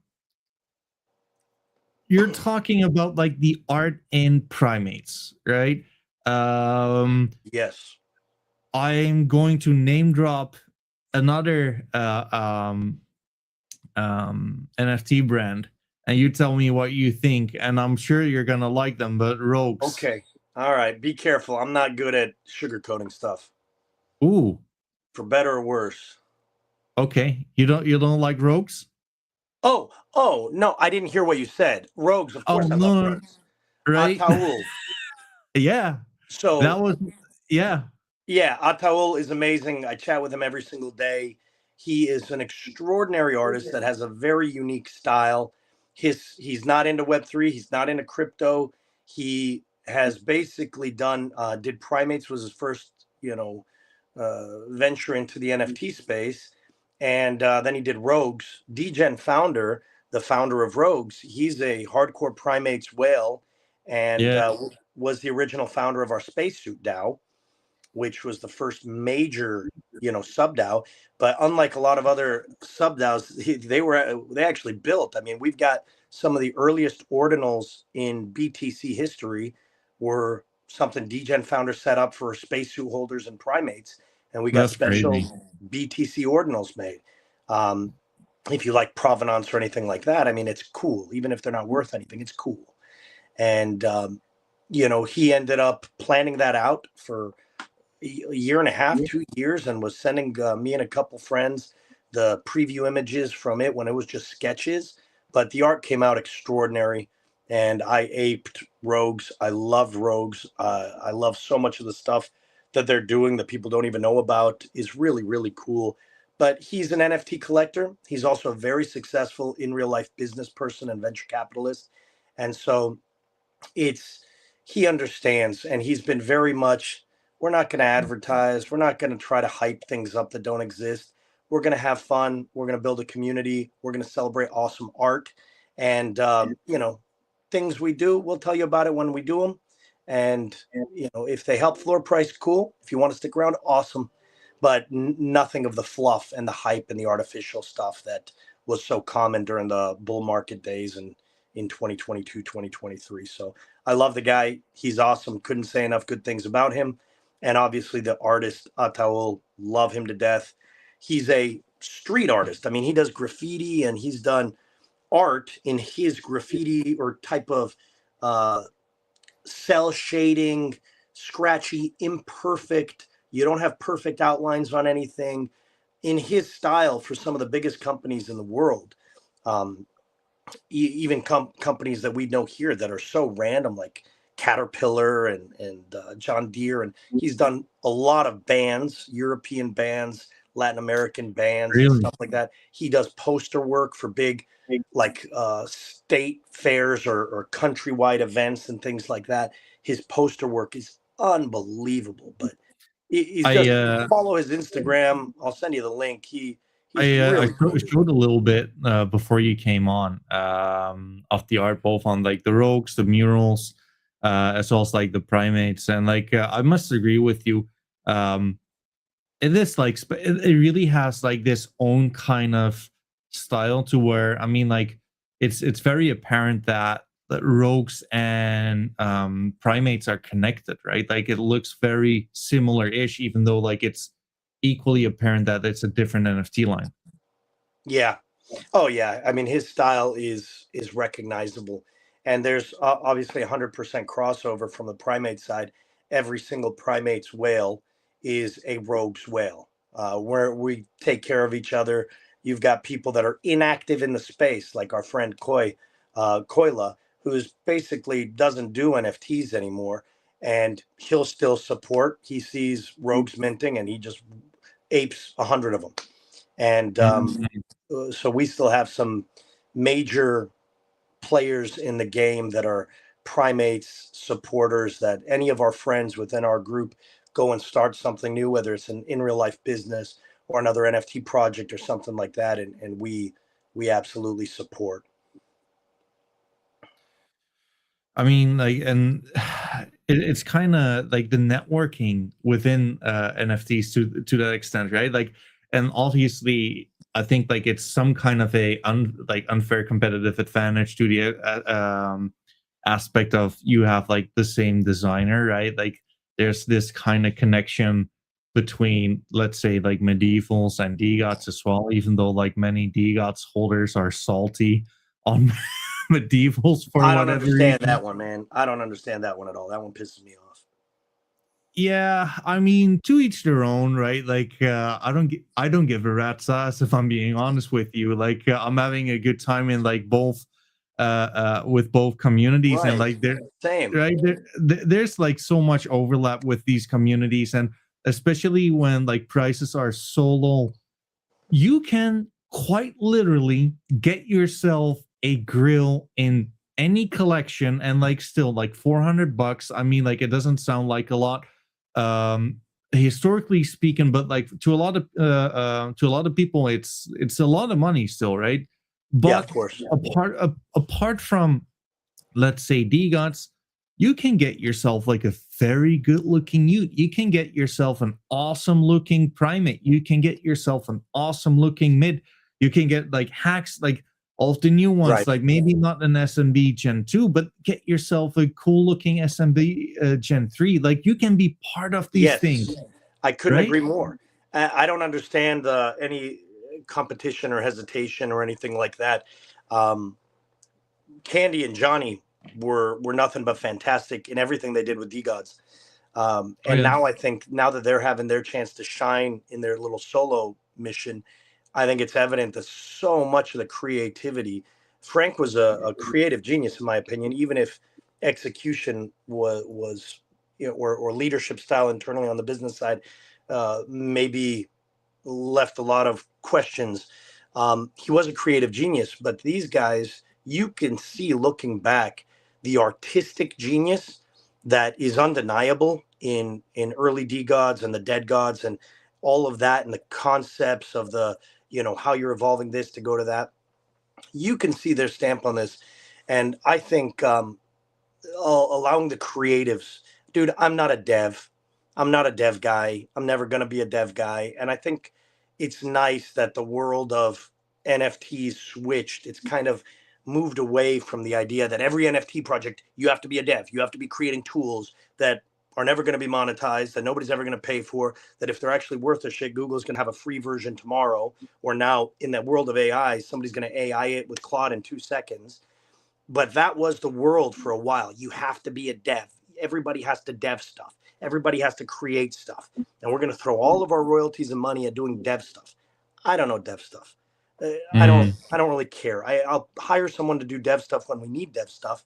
you're talking about like the art in primates, right? Um, Yes. I'm going to name drop another NFT brand, and you tell me what you think. And I'm sure you're gonna like them, but Rogues. Okay. All right. Be careful. I'm not good at sugarcoating stuff, Ooh, for better or worse. okay. You don't like Rogues? Oh, no, I didn't hear what you said. Rogues, of Oh course I love no, no, rogues. right? Ataul. Yeah, that So was yeah. yeah, Ataul is amazing. I chat with him every single day. He is an extraordinary artist that has a very unique style. He's not into Web3. He's not into crypto. He has basically did Primates was his first, venture into the NFT space, and then he did Rogues. Degen Founder, the founder of Rogues, he's a hardcore Primates whale, and Yeah, was the original founder of our spacesuit DAO, which was the first major, sub DAO. But unlike a lot of other sub DAOs, they actually built. I mean, we've got some of the earliest ordinals in BTC history were something Degen founder set up for spacesuit holders and primates, and we got that's crazy. special BTC ordinals made. Um, if you like provenance or anything like that, I mean, it's cool. Even if they're not worth anything, it's cool. And he ended up planning that out for a year and a half, 2 years, and was sending me and a couple friends the preview images from it when it was just sketches. But the art came out extraordinary, and I aped Rogues. I loved Rogues. I love so much of the stuff that they're doing that people don't even know about is really, really cool. But he's an NFT collector. He's also a very successful in real life business person and venture capitalist. And so it's he understands, and he's been very much, we're not going to advertise, we're not going to try to hype things up that don't exist. We're going to have fun, we're going to build a community, we're going to celebrate awesome art, and things we do, we'll tell you about it when we do them. And if they help floor price, cool. If you want to stick around, awesome. But nothing of the fluff and the hype and the artificial stuff that was so common during the bull market days, and in 2022, 2023. So I love the guy. He's awesome. Couldn't say enough good things about him. And obviously the artist Ataul, love him to death. He's a street artist. I mean, he does graffiti and he's done art in his graffiti or type of uh, cell shading, scratchy, imperfect. You don't have perfect outlines on anything in his style for some of the biggest companies in the world. Um, even companies that we know here that are so random, like Caterpillar and John Deere, and he's done a lot of bands, European bands, Latin American bands, and Really? stuff like that. He does poster work for big, like state fairs or countrywide events and things like that. His poster work is unbelievable, but he's I just uh follow his Instagram. I'll send you the link. He's I really cool. showed a little bit before you came on of the art, both on like the rogues, the murals, as well as like the primates, and like I must agree with you. Um, it is like it really has like this own kind of style to where I mean like it's very apparent that rogues and primates are connected, right? Like it looks very similar-ish, even though like it's equally apparent that it's a different NFT line. Yeah. Oh yeah. I mean, his style is recognizable, and there's obviously 100% crossover from the primate side. Every single primate's whale is a rogue's whale, where we take care of each other. You've got people that are inactive in the space, like our friend Koila, who's basically doesn't do NFTs anymore, and he'll still support. He sees rogues minting, and he just apes 100 of them. And Mhm. so we still have some major players in the game that are primates supporters, that any of our friends within our group go and start something new, whether it's an in real life business or another NFT project or something like that, and we absolutely support. I mean, like, and it's kind of like the networking within NFTs to that extent, right? Like, and obviously, I think like it's some kind of a like unfair competitive advantage to the aspect of you have like the same designer, right? Like, there's this kind of connection between, let's say, like medievals and DGOTs as well, even though like many DGOTs holders are salty on medievals for I don't whatever understand reason. that one, man. I don't understand that one at all. That one pisses me off. Yeah, I mean, to each their own, right? Like, I don't give a rat's ass if I'm being honest with you. Like, I'm having a good time in like both, with both communities, and Right. like there, Same. right there's like so much overlap with these communities, and especially when like prices are so low, you can quite literally get yourself a grill in any collection, and like still like 400 bucks. I mean, like it doesn't sound like a lot um historically speaking, but like to a lot of people it's a lot of money still, right? Yeah, of But course. apart from, let's say, DGOTs, you can get yourself like a very good looking ute. You can get yourself an awesome looking primate. You can get yourself an awesome looking mid. You can get like hacks, like all of the new ones, Right. like maybe not an SMB Gen 2, but get yourself a cool looking SMB Gen 3. Like you can be part of these Yes, things, I couldn't right? agree more. I don't understand any competition or hesitation or anything like that. Um, Candy and Johnny were nothing but fantastic in everything they did with D Gods. Oh And yeah. now I think now that they're having their chance to shine in their little solo mission, I think it's evident that so much of the creativity. Frank was a creative genius, in my opinion, even if execution was or leadership style internally on the business side maybe left a lot of questions. He was a creative genius, but these guys, you can see looking back, the artistic genius that is undeniable in early D gods and the dead gods and all of that, and the concepts of the how you're evolving this to go to that. You can see their stamp on this, and I think allowing the creatives, dude, I'm not a dev. I'm not a dev guy. I'm never going to be a dev guy. And I think it's nice that the world of NFTs switched. It's kind of moved away from the idea that every NFT project, you have to be a dev, you have to be creating tools that are never going to be monetized, that nobody's ever going to pay for, that if they're actually worth a shit, Google's going to have a free version tomorrow. Or now in that world of AI, somebody's going to AI it with Claude in 2 seconds. But that was the world for a while. You have to be a dev. Everybody has to dev stuff. Everybody has to create stuff. And we're going to throw all of our royalties and money at doing dev stuff. I don't know dev stuff. I don't. Mm, I don't really care. I'll hire someone to do dev stuff when we need dev stuff,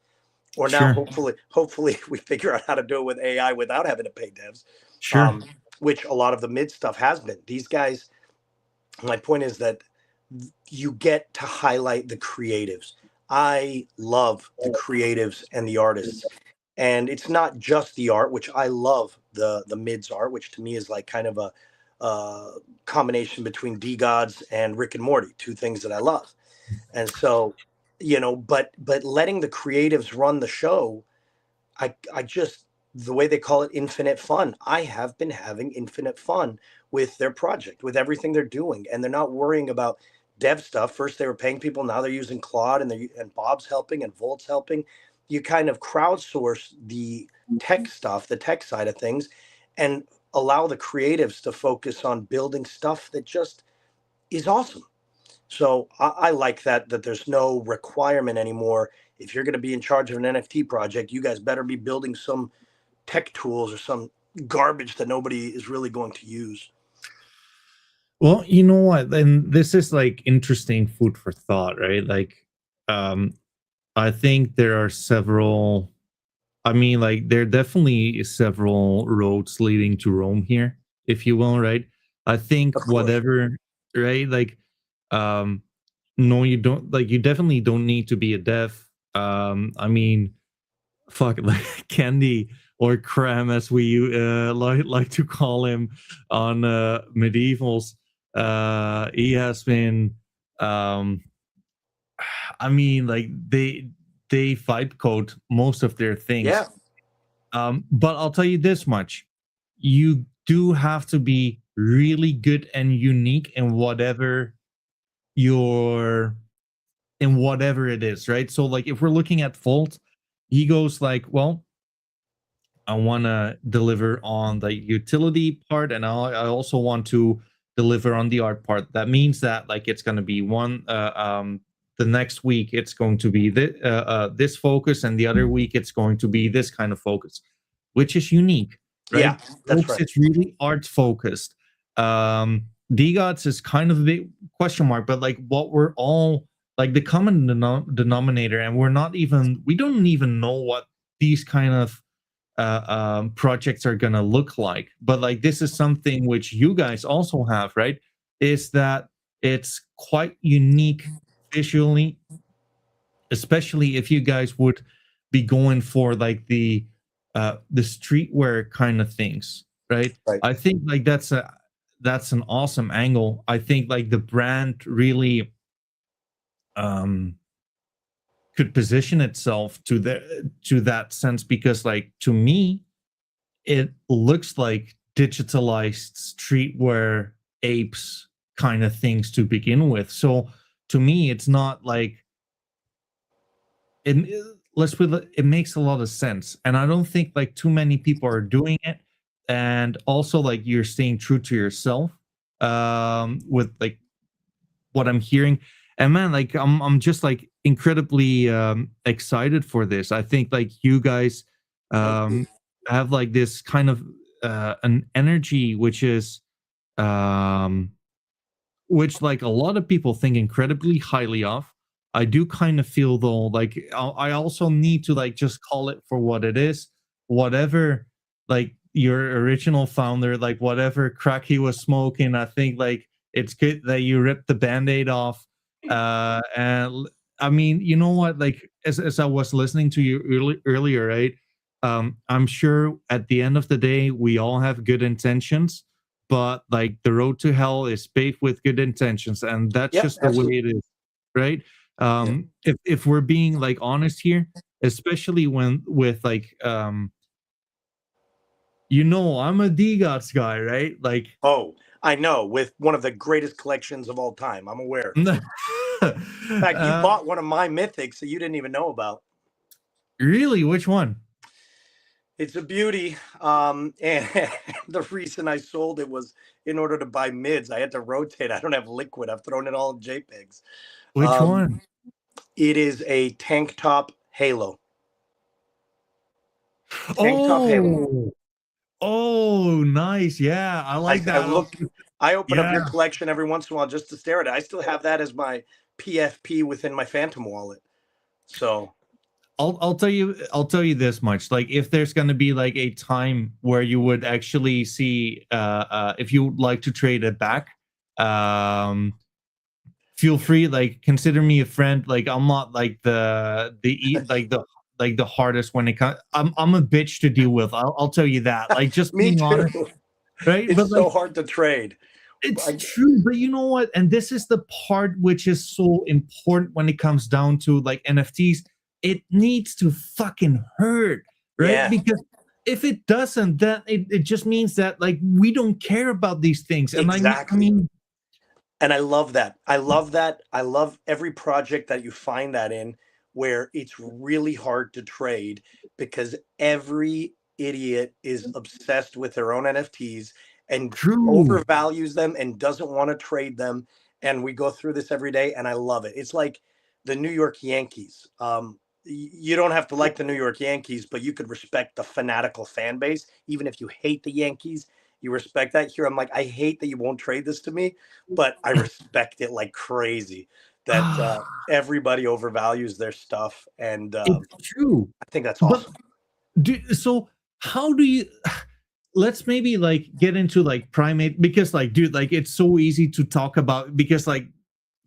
or now sure, hopefully we figure out how to do it with AI without having to pay devs, sure. um, which a lot of the mid stuff has been. These guys. My point is that you get to highlight the creatives. I love the creatives and the artists, and it's not just the art, which I love the mids art, which to me is like kind of a combination between D Gods and Rick and Morty, two things that I love. And so, but letting the creatives run the show, I just, the way they call it, infinite fun. I have been having infinite fun with their project, with everything they're doing, and they're not worrying about dev stuff. First they were paying people, now they're using Claude, and Bob's helping and Volt's helping. You kind of crowdsource the tech stuff, the tech side of things, and allow the creatives to focus on building stuff that just is awesome. So I like that there's no requirement anymore. If you're going to be in charge of an NFT project, you guys better be building some tech tools or some garbage that nobody is really going to use. Well, you know what? And this is like interesting food for thought, right? Like, um, I think there are several. I mean, like, there are definitely several roads leading to Rome here, if you will, right? I think Of course. whatever, right? Like, um, no, you don't. Like, you definitely don't need to be a dev. I mean, fuck, like Candy or Cram, as we like to call him on medievals. He has been. Um, I mean, like they fight code most of their things. Yeah. But I'll tell you this much: you do have to be really good and unique your in whatever it is, right? So, like, if we're looking at Volt, he goes like, well, I want to deliver on the utility part, and I also want to deliver on the art part. That means that, like, it's going to be the next week it's going to be this focus, and the other week it's going to be this kind of focus, which is unique, Yeah. right? That's Folks, right. it's really art focused. DGOTS is kind of a big question mark, but like what we're all like the common denominator, and we don't even know what these kind of projects are gonna look like. But like this is something which you guys also have, right? Is that it's quite unique visually, especially if you guys would be going for like the streetwear kind of things, right? Right. I think like that's an awesome angle. I think like the brand really um could position itself to that sense, because like to me it looks like digitalized streetwear apes kind of things to begin with. So to me, it's not like it. Let's put it makes a lot of sense, and I don't think like too many people are doing it. And also, like you're staying true to yourself, with like what I'm hearing. And man, like I'm just like incredibly excited for this. I think like you guys Thank you. um have like this kind of an energy um which like a lot of people think incredibly highly of. I do kind of feel though like I also need to like just call it for what it is. Whatever, like your original founder, like whatever crack he was smoking, I think like it's good that you ripped the band-aid off. I mean, you know what? Like as I was listening to you earlier, right? I'm sure at the end of the day, we all have good intentions, but like the road to hell is paved with good intentions, and that's Yep. just the way Absolutely. it is, right? Yeah. If we're being like honest here, especially when with like I'm a DGOTS guy, right? Like Oh, I know. With one of the greatest collections of all time, I'm aware. In fact, you bought one of my mythics that you didn't even know about. Really? Which one? It's a beauty. And the reason I sold it was in order to buy mids. I had to rotate. I don't have liquid. I've thrown it all in JPEGs. Which one? It is a tank top halo. Tank top halo. Oh, oh, nice. Yeah, I like I that. look, I open up Yeah, your collection every once in a while just to stare at it. I still have that as my PFP within my Phantom wallet. So I'll tell you this much. Like, if there's gonna be like a time where you would actually see, if you would like to trade it back, um, feel free. Like, consider me a friend. Like, I'm not like like the hardest when it comes. I'm a bitch to deal with. I'll tell you that. Like, just me being too. honest, right? But It's like, so hard to trade. it's true, but you know what? And this is the part which is so important when it comes down to like NFTs. It needs to fucking hurt, right? Yeah, Because if it doesn't, then it just means that like we don't care about these things. And I exactly. mean, And I love that. I love that. I love every project that you find that in where it's really hard to trade because every idiot is obsessed with their own NFTs and true. overvalues them and doesn't want to trade them. And we go through this every day, and I love it. It's like the New York Yankees. You don't have to like the New York Yankees, but you could respect the fanatical fan base, even if you hate the Yankees. You respect that. Here, I'm like, I hate that you won't trade this to me, but I respect it like crazy that everybody overvalues their stuff, and It's true. I think that's But awesome. so how do you let's maybe like get into like primate because like dude, like it's so easy to talk about because like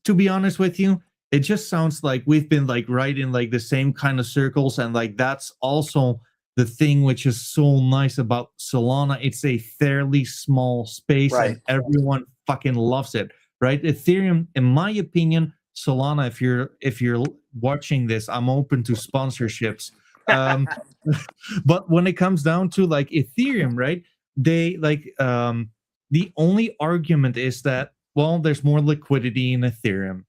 to be honest with you, it just sounds like we've been like right in like the same kind of circles, and like that's also the thing which is so nice about Solana. It's a fairly small space, Right. and everyone fucking loves it, right? Ethereum, in my opinion, Solana. If you're watching this, I'm open to sponsorships. Um, but when it comes down to like Ethereum, right? They like the only argument is that well, there's more liquidity in Ethereum.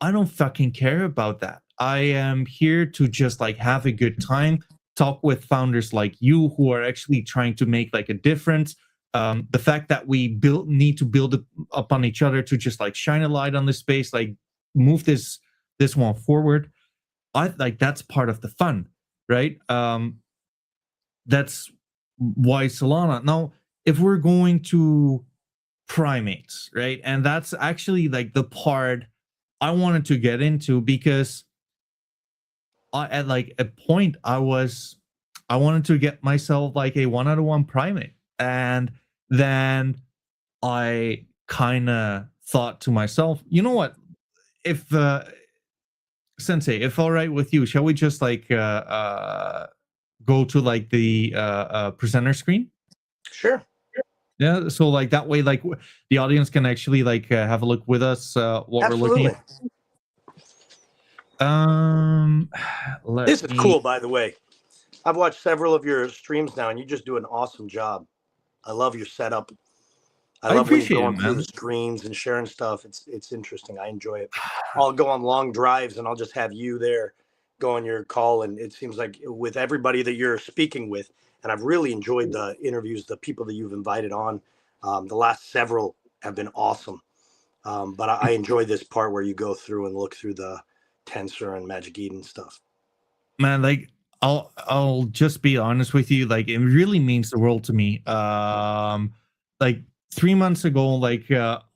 I don't fucking care about that. I am here to just like have a good time, talk with founders like you who are actually trying to make like a difference. The fact that we need to build up on each other to just like shine a light on this space, like move this one forward. I like that's part of the fun, right? That's why Solana. Now, if we're going to primates, right? And that's actually like the part I wanted to get into because at like a point I wanted to get myself like a 1 out of 1 primate. And then I kind of thought to myself, you know what? If Sensei, if all right with you, shall we just like go to like the presenter screen? Sure. Yeah, so like that way, like the audience can actually like have a look with us what we're looking Absolutely. at. This Let is me. cool, by the way. I've watched several of your streams now, and you just do an awesome job. I love your setup. I I love when you're appreciate it, going through the man. screens and sharing stuff. It's interesting. I enjoy it. I'll go on long drives, and I'll just have you there, go on your call, and it seems like with everybody that you're speaking with, and I've really enjoyed the interviews, the people that you've invited on. The last several have been awesome. But I enjoy this part where you go through and look through the Tensor and Magic Eden stuff. Man, like I'll just be honest with you, like it really means the world to me. Like 3 months ago, like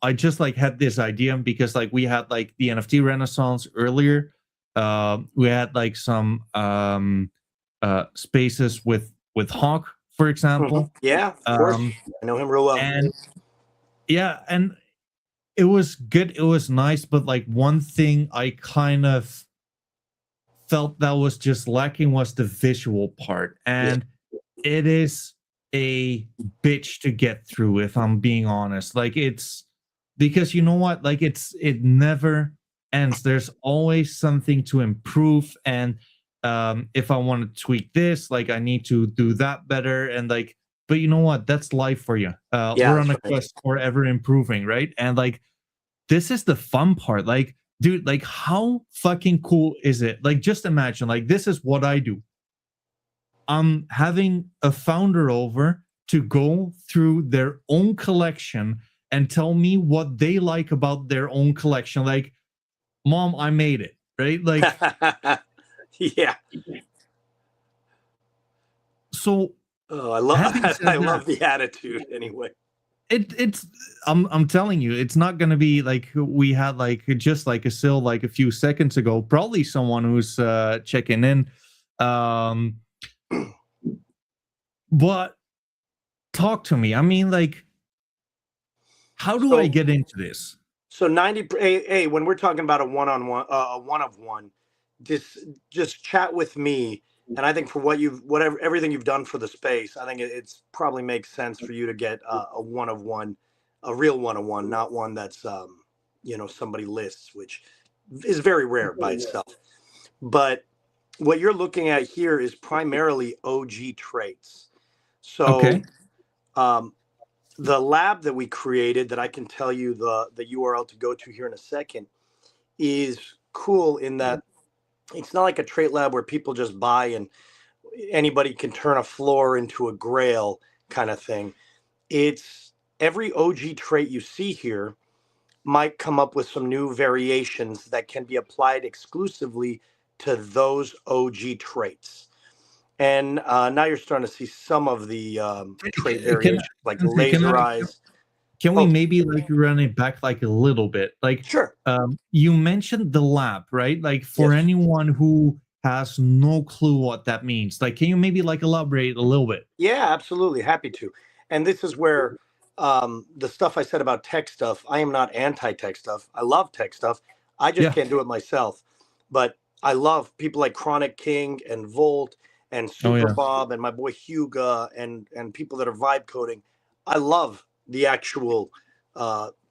I just like had this idea because like we had like the NFT Renaissance earlier. We had like some spaces with Hawk, for example. Yeah, of course. Um I know him real well. and yeah, and it was good, it was nice, but like one thing I kind of felt that was just lacking was the visual part. Yeah. And it is a bitch to get through, if I'm being honest. Like it's because you know what? Like it never ends. There's always something to improve. And if I want to tweak this, like I need to do that better. And like, but you know what? That's life for you. Yeah, We're on that's a right. quest for ever improving, right? And like this is the fun part. Like dude, like how fucking cool is it? Like just imagine, like this is what I do. I'm having a founder over to go through their own collection and tell me what they like about their own collection. Like, mom, I made it, right? Like, yeah. so Oh, I love having I said love that, the attitude anyway. it's I'm telling you, it's not gonna be like we had like just like a sale like a few seconds ago. Probably someone who's checking in. Um, but talk to me. I mean, like, how do I So get into this? so 90 hey, when we're talking about a one-on-one a one of one, just chat with me. And I think for whatever everything you've done for the space, I think it's probably makes sense for you to get a one of one, a real one of one, not one that's somebody lists, which is very rare by itself. But what you're looking at here is primarily OG traits. So Okay. um, the lab that we created, that I can tell you the URL to go to here in a second, is cool in that it's not like a trait lab where people just buy and anybody can turn a floor into a grail kind of thing. It's every OG trait you see here might come up with some new variations that can be applied exclusively to those OG traits. And now you're starting to see some of the trait Can variations, like can laser I eyes. can we Oh, maybe like run it back like a little bit? Like, sure. you mentioned the lab, right? Like for Yes. anyone who has no clue what that means, like, can you maybe like elaborate a little bit? Yeah, absolutely. Happy to. And this is where the stuff I said about tech stuff, I am not anti tech stuff. I love tech stuff. I just Yeah. can't do it myself. But I love people like Chronic King and Volt and Oh Super yeah. Bob and my boy Huga and people that are vibe coding. I love the actual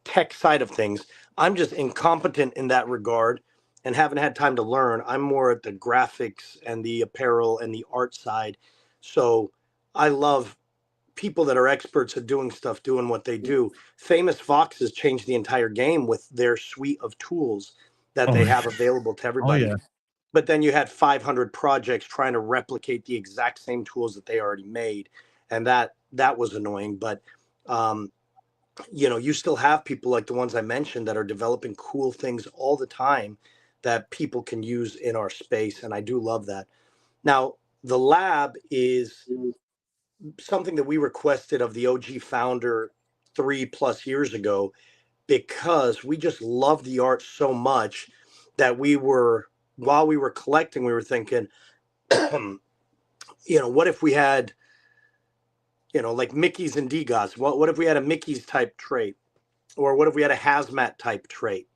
tech side of things. I'm just incompetent in that regard and haven't had time to learn. I'm more at the graphics and the apparel and the art side. So I love people that are experts at doing stuff, doing what they do. Famous Foxes changed the entire game with their suite of tools that Oh they yeah. have available to Oh everybody. yeah. But then you had 500 projects trying to replicate the exact same tools that they already made, and that was annoying. But um, you still have people like the ones I mentioned that are developing cool things all the time that people can use in our space, and I do love that. Now, the lab is something that we requested of the OG founder 3+ years ago because we just love the art so much that while we were collecting, we were thinking, what if we had, like Mickey's and Degas? What if we had a Mickey's type trait? Or what if we had a hazmat type trait?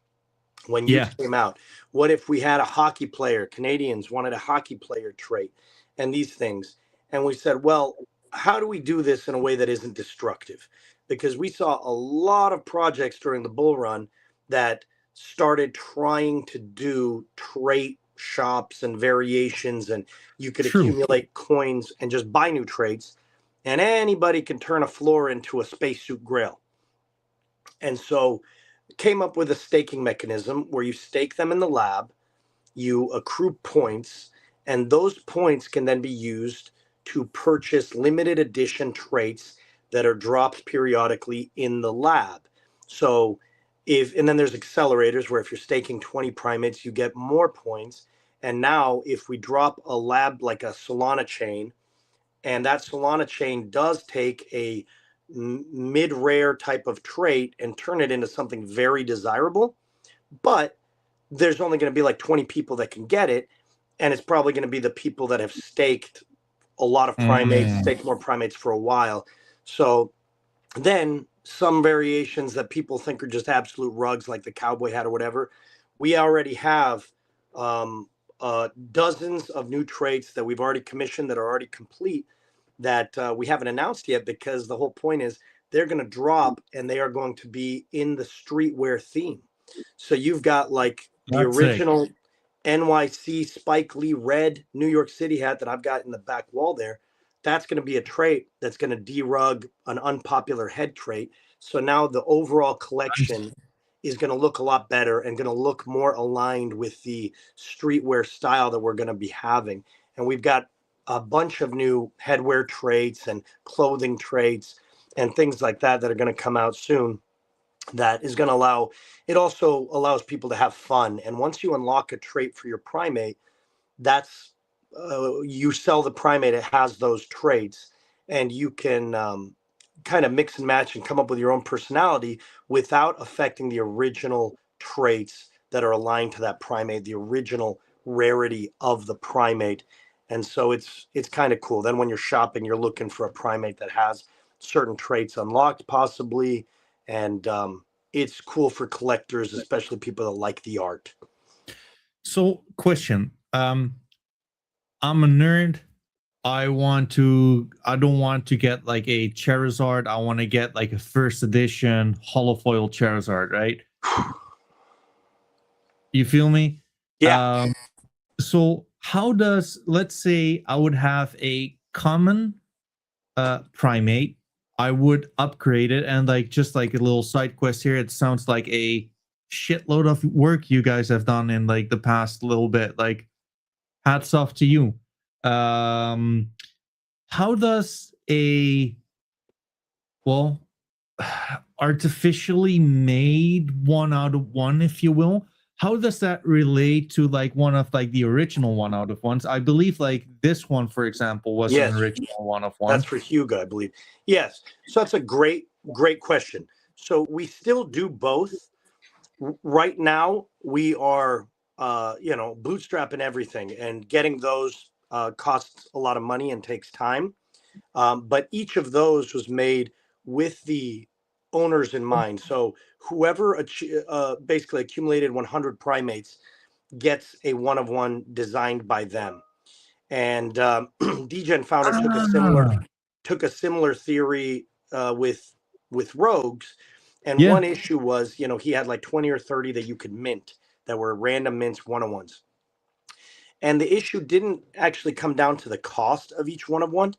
When Yeah. Utes came out, what if we had a hockey player? Canadians wanted a hockey player trait and these things. And we said, well, how do we do this in a way that isn't destructive? Because we saw a lot of projects during the bull run that started trying to do trait shops and variations, and you could True. accumulate coins and just buy new traits. And anybody can turn a floor into a spacesuit grail. And so came up with a staking mechanism where you stake them in the lab, you accrue points, and those points can then be used to purchase limited edition traits that are dropped periodically in the lab. So and then there's accelerators where if you're staking 20 primates, you get more points. And now if we drop a lab like a Solana chain, and that Solana chain does take a mid rare type of trait and turn it into something very desirable, but there's only going to be like 20 people that can get it. And it's probably going to be the people that have staked a lot of primates, Mm, staked more primates for a while. So then some variations that people think are just absolute rugs, like the cowboy hat or whatever, we already have dozens of new traits that we've already commissioned that are already complete that we haven't announced yet, because the whole point is they're going to drop and they are going to be in the streetwear theme. So you've got like the that's sick. original NYC Spike Lee red New York City hat that I've got in the back wall there. That's going to be a trait that's going to derug an unpopular head trait. So now the overall collection Nice. is going to look a lot better and going to look more aligned with the streetwear style that we're going to be having. And we've got a bunch of new headwear traits and clothing traits and things like that that are going to come out soon. That is going to allow, it also allows people to have fun. And once you unlock a trait for your primate, that's you sell the primate, it has those traits, and you can kind of mix and match and come up with your own personality without affecting the original traits that are aligned to that primate, the original rarity of the primate. And so it's kind of cool. Then when you're shopping, you're looking for a primate that has certain traits unlocked possibly, and it's cool for collectors, especially people that like the art. So, question. I'm a nerd. I don't want to get like a Charizard. I want to get like a first edition holofoil Charizard, right? You feel me? Yeah. So how does, let's say I would have a common primate, I would upgrade it, and like just like a little side quest here, it sounds like a shitload of work you guys have done in like the past little bit. Like hats off to you. Um how does a, well, artificially made one out of one, if you will, how does that relate to like one of like the original one out of ones? I believe like this one, for example, was an Yes. original one of That's one. for Hugo, I believe. Yes. So that's a great, great question. So we still do both. Right now, we are, bootstrapping everything, and getting those costs a lot of money and takes time. But each of those was made with the owners in mind. So whoever basically accumulated 100 primates gets a one of one designed by them. And DGen Founder Ah, took a similar theory with rogues. And yeah. one issue was, he had like 20 or 30 that you could mint that were random mints one on ones. And the issue didn't actually come down to the cost of each one of one.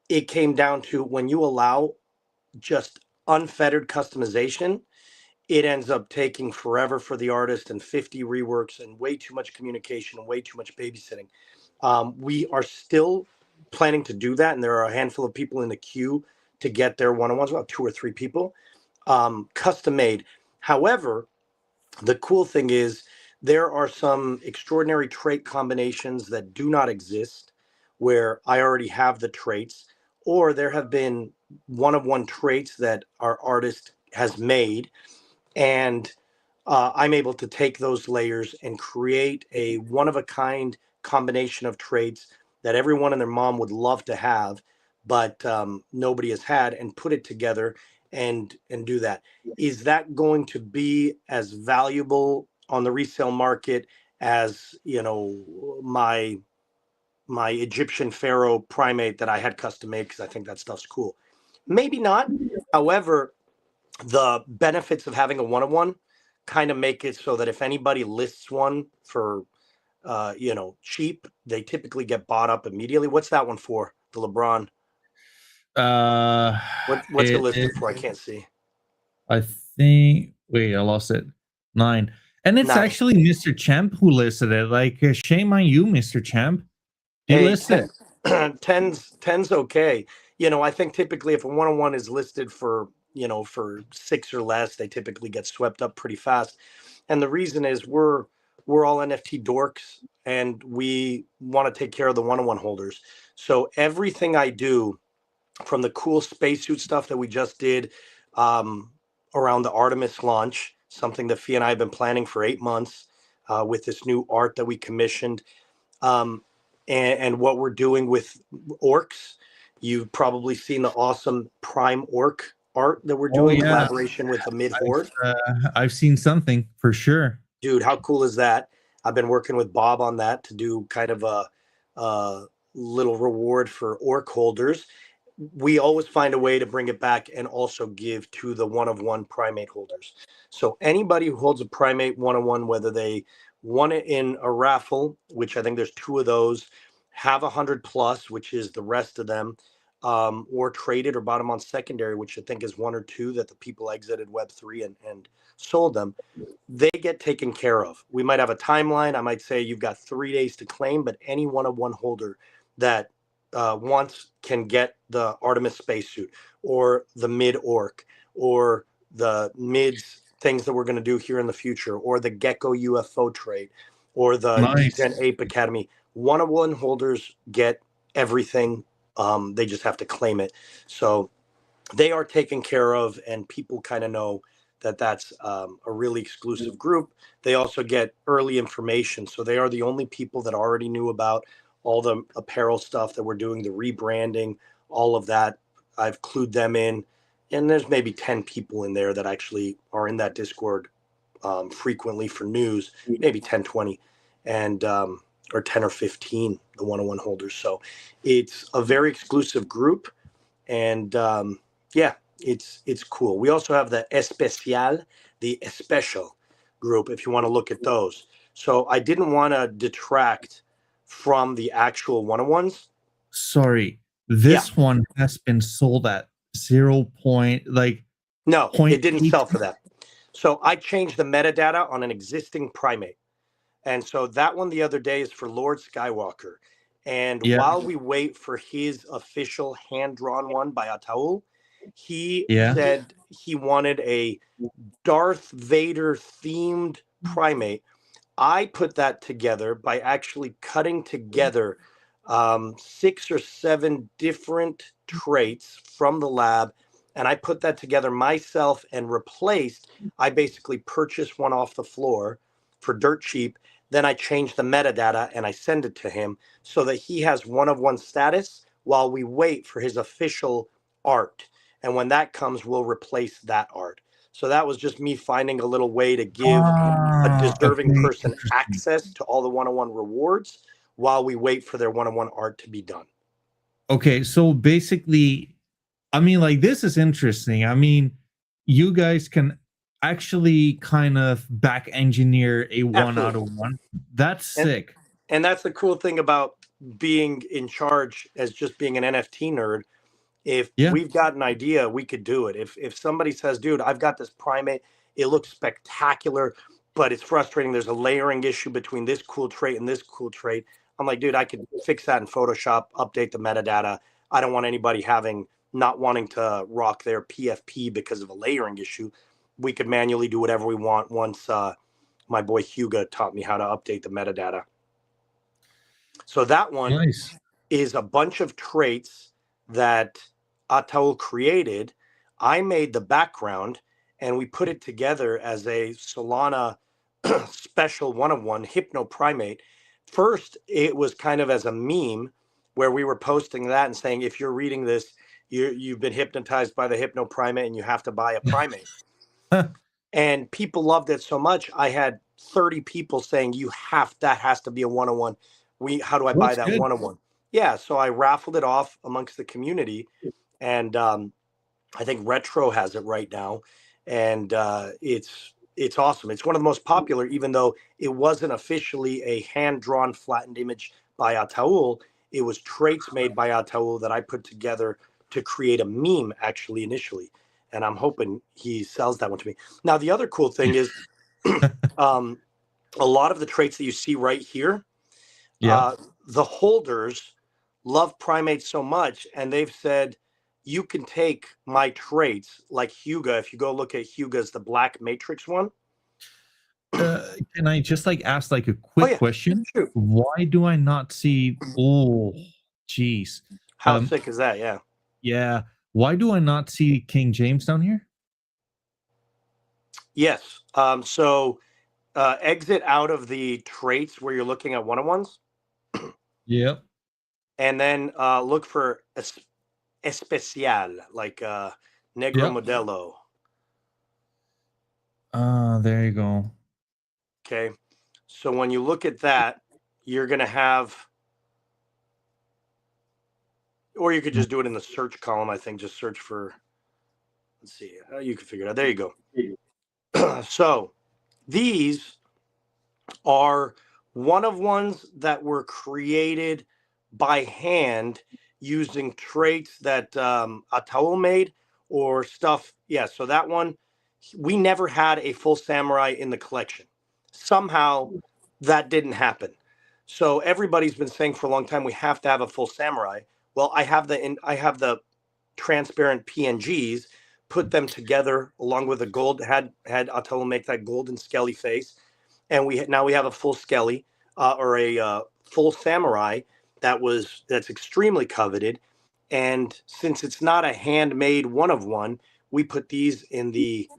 It came down to when you allow just unfettered customization, it ends up taking forever for the artist and 50 reworks and way too much communication and way too much babysitting. We are still planning to do that, and there are a handful of people in the queue to get their one-on-ones, about 2 or 3 people, custom made. However, the cool thing is there are some extraordinary trait combinations that do not exist where I already have the traits, or there have been one-of-one traits that our artist has made, and I'm able to take those layers and create a one-of-a-kind combination of traits that everyone and their mom would love to have, but nobody has had, and put it together and do that. Is that going to be as valuable on the resale market as my Egyptian pharaoh primate that I had custom made because I think that stuff's cool? Maybe not. However, the benefits of having a one-of-one kind of make it so that if anybody lists one for cheap, they typically get bought up immediately. What's that one for? The LeBron. Uh, What's it it, listed it, for? I can't see. I think. Wait, I lost it. 9, and it's 9. actually Mr. Champ who listed it. Like, shame on you, Mr. Champ. You Hey, list it. ten's okay. I think typically if a one-on-one is listed for, for 6 or less, they typically get swept up pretty fast. And the reason is we're all NFT dorks, and we want to take care of the one-on-one holders. So everything I do, from the cool spacesuit stuff that we just did um, around the Artemis launch, something that Fee and I have been planning for 8 months, with this new art that we commissioned, um, and what we're doing with orcs. You've probably seen the awesome Prime Orc art that we're Oh doing in yeah, collaboration with the Mid Horde. I've seen something for sure. Dude, how cool is that? I've been working with Bob on that to do kind of a little reward for orc holders. We always find a way to bring it back and also give to the one-of-one primate holders. So anybody who holds a primate one-of-one, whether they won it in a raffle, which I think there's 2 of those, have 100 plus, which is the rest of them, or traded or bought them on secondary, which I think is one or two that the people exited Web3 and sold them, they get taken care of. We might have a timeline. I might say you've got 3 days to claim, but any one-of-one holder that wants can get the Artemis spacesuit or the mid orc or the mids things that we're going to do here in the future, or the Gecko UFO trade, or the Nice. Degen Ape Academy. One-of-one holders get everything. They just have to claim it. So they are taken care of, and people kind of know that that's a really exclusive group. They also get early information. So they are the only people that already knew about all the apparel stuff that we're doing, the rebranding, all of that. I've clued them in. And there's maybe 10 people in there that actually are in that Discord frequently for news, maybe 10, 20, and or 10 or 15, the one-on-one holders. So it's a very exclusive group. And yeah, it's cool. We also have the especial, the special group, if you want to look at those. So I didn't want to detract from the actual one-on-ones. Sorry, Yeah, this one has been sold at 0 point, like no, point it didn't 8. sell for that. So I changed the metadata on an existing primate. And so that one the other day is for Lord Skywalker. And Yeah, while we wait for his official hand-drawn one by Ataul, he yeah. said he wanted a Darth Vader themed primate. I put that together by actually cutting together 6 or 7 different traits from the lab. And I put that together myself and replaced. I basically purchased one off the floor for dirt cheap. Then I changed the metadata and I send it to him so that he has one-of-one status while we wait for his official art. And when that comes, we'll replace that art. So that was just me finding a little way to give a deserving Okay, person interesting. access to all the one-on-one rewards while we wait for their one-on-one art to be done. Okay, so basically, I mean, like, this is interesting. I mean, you guys can actually kind of back engineer a one out Absolutely. of one. That's And sick. and that's the cool thing about being in charge as just being an NFT nerd. If Yeah. we've got an idea, we could do it. If somebody says, dude, I've got this primate, it looks spectacular, but it's frustrating. There's a layering issue between this cool trait and this cool trait. I'm like, dude, I could fix that in Photoshop, update the metadata. I don't want anybody not wanting to rock their PFP because of a layering issue. We could manually do whatever we want once my boy Hugo taught me how to update the metadata. So that one Nice. is a bunch of traits that Ataul created. I made the background and we put it together as a Solana special one-of-one hypno primate. First, it was kind of as a meme where we were posting that and saying, if you're reading this, you've been hypnotized by the hypno primate and you have to buy a primate. And people loved it so much. I had 30 people saying, that has to be a one-on-one. How do I buy That's that good. one-on-one? Yeah, so I raffled it off amongst the community, and I think Retro has it right now, and it's awesome. It's one of the most popular, even though it wasn't officially a hand-drawn flattened image by Ataul. It was traits made by Ataul that I put together to create a meme, actually, initially, and I'm hoping he sells that one to me. Now, the other cool thing is, a lot of the traits that you see right here, Yeah. the holders love primates so much, and they've said, you can take my traits like Hugo. If you go look at Hugo's, the black matrix one. Can I just like ask like a Oh quick yeah, question? shoot. Why do I not see? Oh, geez. How sick is that? Yeah. Yeah. Why do I not see King James down here? Yes. So exit out of the traits where you're looking at one-on-ones, Yep. and then look for especial, like Negro Yep. Modelo. There you go. Okay. So when you look at that, you're going to have, or you could just do it in the search column. I think just search for, let's see, you can figure it out. There you go. So these are one-of-ones that were created by hand using traits that Ataul made or stuff. Yeah, so that one, we never had a full samurai in the collection. Somehow that didn't happen. So everybody's been saying for a long time we have to have a full samurai. Well, I have the transparent PNGs, put them together along with the gold, had Ataul make that golden skelly face, and now we have a full skelly or a full samurai that's extremely coveted. And since it's not a handmade one of one, we put these in the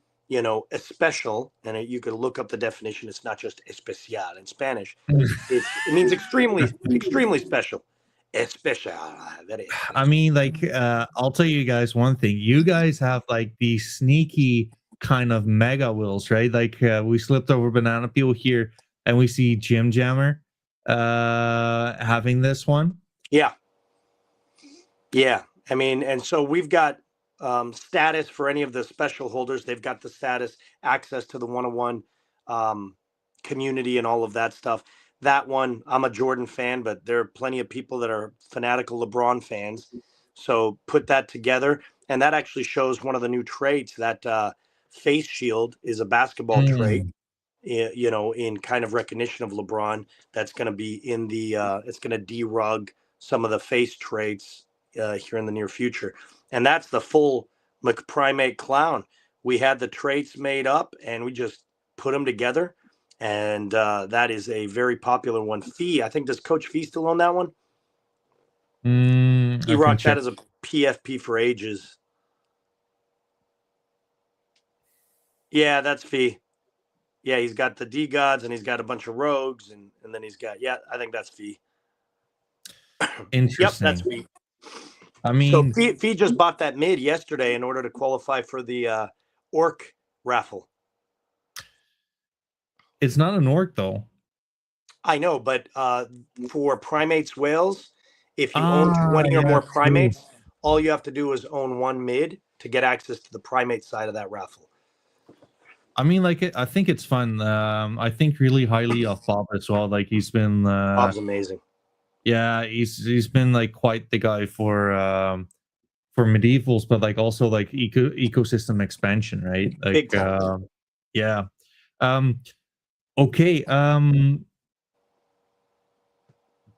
especial, and you could look up the definition. It's not just especial in Spanish. It means extremely special. Especial, very I special. mean, like, I'll tell you guys one thing. You guys have like these sneaky kind of mega wheels, right? Like, we slipped over banana peel here, and we see Jim Jammer having this one. Yeah. Yeah, I mean, and so we've got status for any of the special holders. They've got the status, access to the one-on-one community and all of that stuff. That one, I'm a Jordan fan, but there are plenty of people that are fanatical LeBron fans. So put that together, and that actually shows one of the new traits. That face shield is a basketball trait, Mm. in kind of recognition of LeBron. That's going to be in the. It's going to derug some of the face traits here in the near future. And that's the full McPrimate clown. We had the traits made up and we just put them together. And that is a very popular one. Fee, I think, does Coach Fee still own that one? He I can rocked that check. as a PFP for ages. Yeah, that's Fee. Yeah, he's got the D gods and he's got a bunch of rogues and then he's got, yeah, I think that's Fee. Yep, that's Interesting. Fee. I So mean, Fee just bought that mid yesterday in order to qualify for the orc raffle. it's not an orc though. I know, but for primates whales, if you own Ah, 20 or yeah, more true. primates, all you have to do is own one mid to get access to the primate side of that raffle. I mean, like, I think it's fun. I think really highly of Bob as well. Like, he's been, Bob's amazing. yeah, he's been like quite the guy for medievals, but like also like ecosystem expansion, right? Big Like, time. yeah. Um, okay.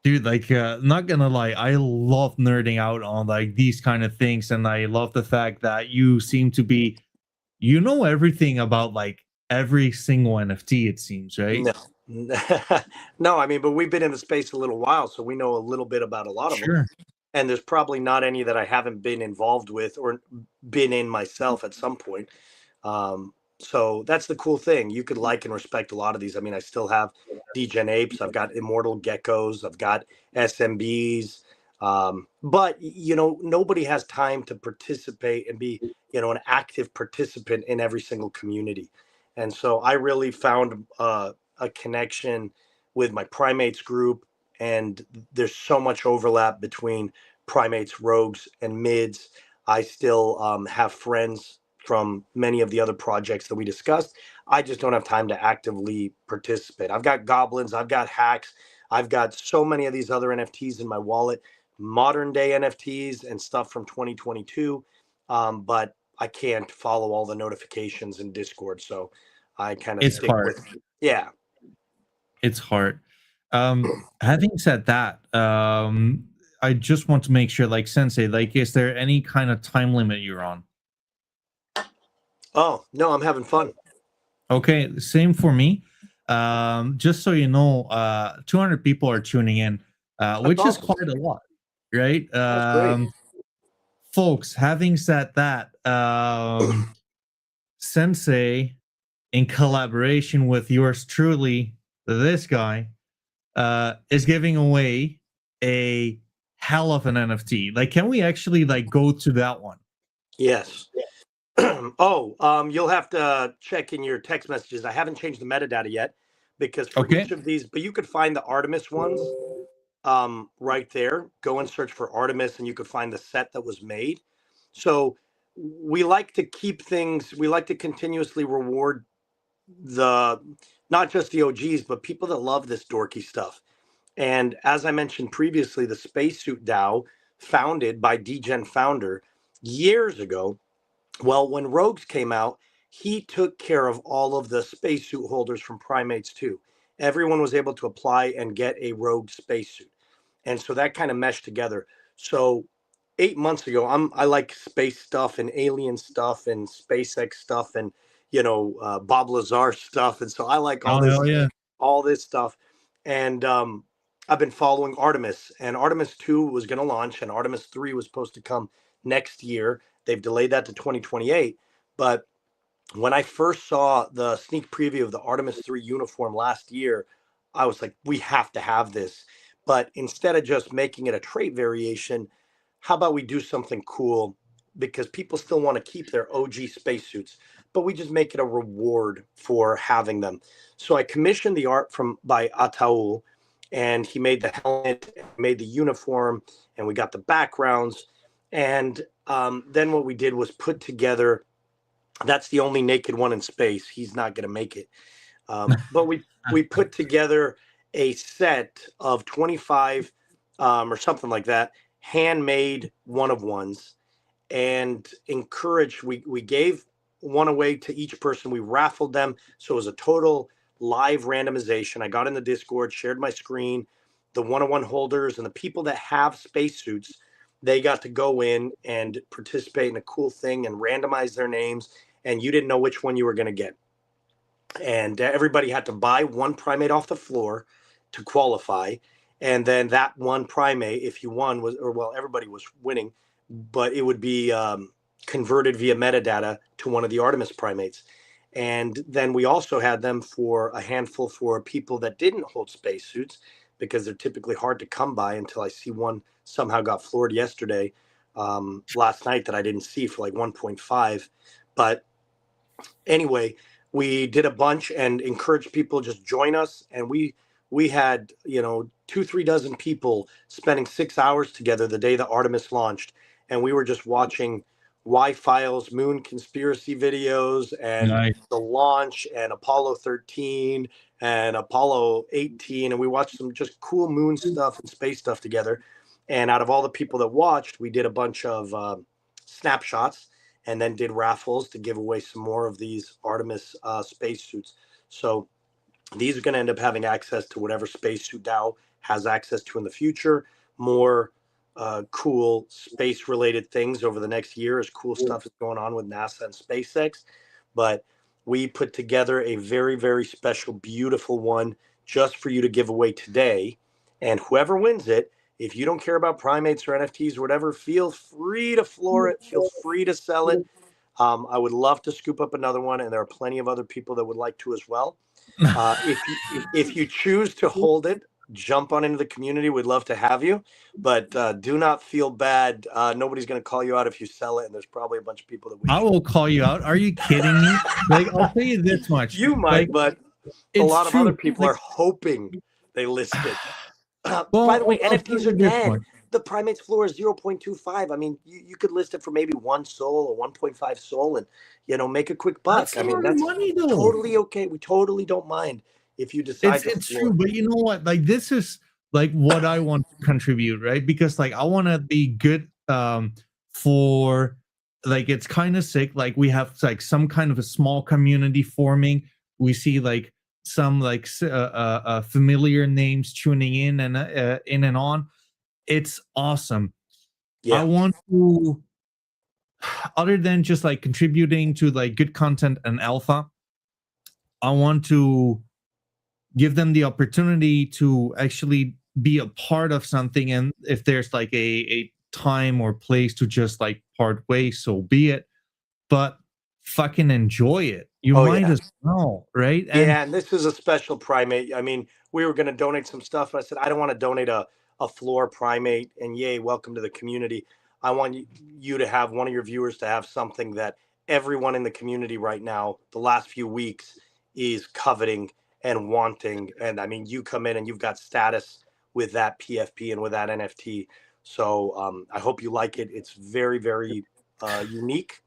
Dude, like, not gonna lie, I love nerding out on like these kind of things, and I love the fact that you seem to be, you know, everything about like every single NFT. It seems, right? No. No, I mean, but we've been in the space a little while, so we know a little bit about a lot of them. Sure. And there's probably not any that I haven't been involved with or been in myself at some point. Um, so that's the cool thing. You could like and respect a lot of these. I mean, I still have degen apes. I've got immortal geckos. I've got SMBs. But nobody has time to participate and be, an active participant in every single community. And so I really found a connection with my primates group. And there's so much overlap between primates, rogues, and mids. I still have friends from many of the other projects that we discussed. I just don't have time to actively participate. I've got goblins, I've got hacks, I've got so many of these other NFTs in my wallet, modern day NFTs and stuff from 2022. But I can't follow all the notifications in Discord. So I kind of It's stick hard. with, yeah. It's hard. Having said that, I just want to make sure, like, Sensei, like, is there any kind of time limit you're on? Oh, no, I'm having fun. Okay, same for me. Just so you know, 200 people are tuning in, That's which is awesome. quite a lot, right? That's great. Folks, having said that, Sensei, in collaboration with yours truly, this guy, is giving away a hell of an NFT. Like, can we actually like go to that one? Yes. You'll have to check in your text messages. I haven't changed the metadata yet because for Okay. each of these, but you could find the Artemis ones right there. Go and search for Artemis and you could find the set that was made. So we like to keep things, we like to continuously reward the not just the OGs, but people that love this dorky stuff. And as I mentioned previously, the spacesuit DAO founded by Founder years ago. Well, when Rogues came out, he took care of all of the spacesuit holders from Primates too. Everyone was able to apply and get a Rogue spacesuit, and so that kind of meshed together. So 8 months ago, I like space stuff and alien stuff and SpaceX stuff and Bob Lazar stuff, and so I like Oh hell yeah. all this stuff. And I've been following Artemis, and Artemis 2 was going to launch, and Artemis 3 was supposed to come next year. They've delayed that to 2028. But when I first saw the sneak preview of the Artemis 3 uniform last year, I was like, we have to have this. But instead of just making it a trait variation, how about we do something cool? Because people still want to keep their OG spacesuits, but we just make it a reward for having them. So I commissioned the art by Ataul, and he made the helmet, made the uniform, and we got the backgrounds. And then what we did was put together. That's the only naked one in space. He's not going to make it. But we put together a set of 25 or something like that, handmade one of ones, and encouraged. We gave one away to each person. We raffled them, so it was a total live randomization. I got in the Discord, shared my screen. The one-on-one holders and the people that have spacesuits, they got to go in and participate in a cool thing and randomize their names, and you didn't know which one you were going to get. And everybody had to buy one primate off the floor to qualify. And then that one primate, if you won, everybody was winning, but it would be converted via metadata to one of the Artemis primates. And then we also had them for a handful for people that didn't hold spacesuits, because they're typically hard to come by, until I see one somehow got floored yesterday, last night, that I didn't see for like 1.5. But anyway, we did a bunch and encouraged people just join us. And we had 2-3 dozen people spending 6 hours together the day that Artemis launched, and we were just watching Y-Files moon conspiracy videos and Nice. the launch and Apollo 13 and Apollo 18, and we watched some just cool moon stuff and space stuff together. And out of all the people that watched, we did a bunch of snapshots, and then did raffles to give away some more of these Artemis spacesuits. So these are going to end up having access to whatever spacesuit DAO has access to in the future. More cool space-related things over the next year, as cool stuff is going on with NASA and SpaceX. But we put together a very, very special, beautiful one just for you to give away today. And whoever wins it, if you don't care about primates or NFTs or whatever, feel free to floor it. Feel free to sell it. I would love to scoop up another one, and there are plenty of other people that would like to as well. If you choose to hold it, jump on into the community. We'd love to have you, but do not feel bad. Nobody's going to call you out if you sell it, and there's probably a bunch of people that I will call you out. Are you kidding me? Like, I'll tell you this much. You might, but a lot of other people like, are hoping they list it. Well, by the way, I'll NFTs tell are you this dead. much. The Primates floor is 0.25. I mean, you could list it for maybe 1 SOL or 1.5 SOL and, make a quick buck. That's a lot of money, though. Totally okay. We totally don't mind if you decide to It's floor. true, but you know what? Like, this is like what I want to contribute, right? Because like I want to be good for, like, it's kind of sick. Like, we have like some kind of a small community forming. We see like some like familiar names tuning in and on. It's awesome. Yeah. I want to, other than just like contributing to like good content and alpha, I want to give them the opportunity to actually be a part of something. And if there's like a time or place to just like part ways, so be it. But fucking enjoy it. You might as well, right? And this is a special primate. I mean, we were going to donate some stuff, but I said, I don't want to donate a floor primate. And yay, welcome to the community. I want you to have one of your viewers to have something that everyone in the community right now, the last few weeks, is coveting and wanting. And I mean, you come in and you've got status with that PFP and with that NFT. So I hope you like it. It's very, very unique.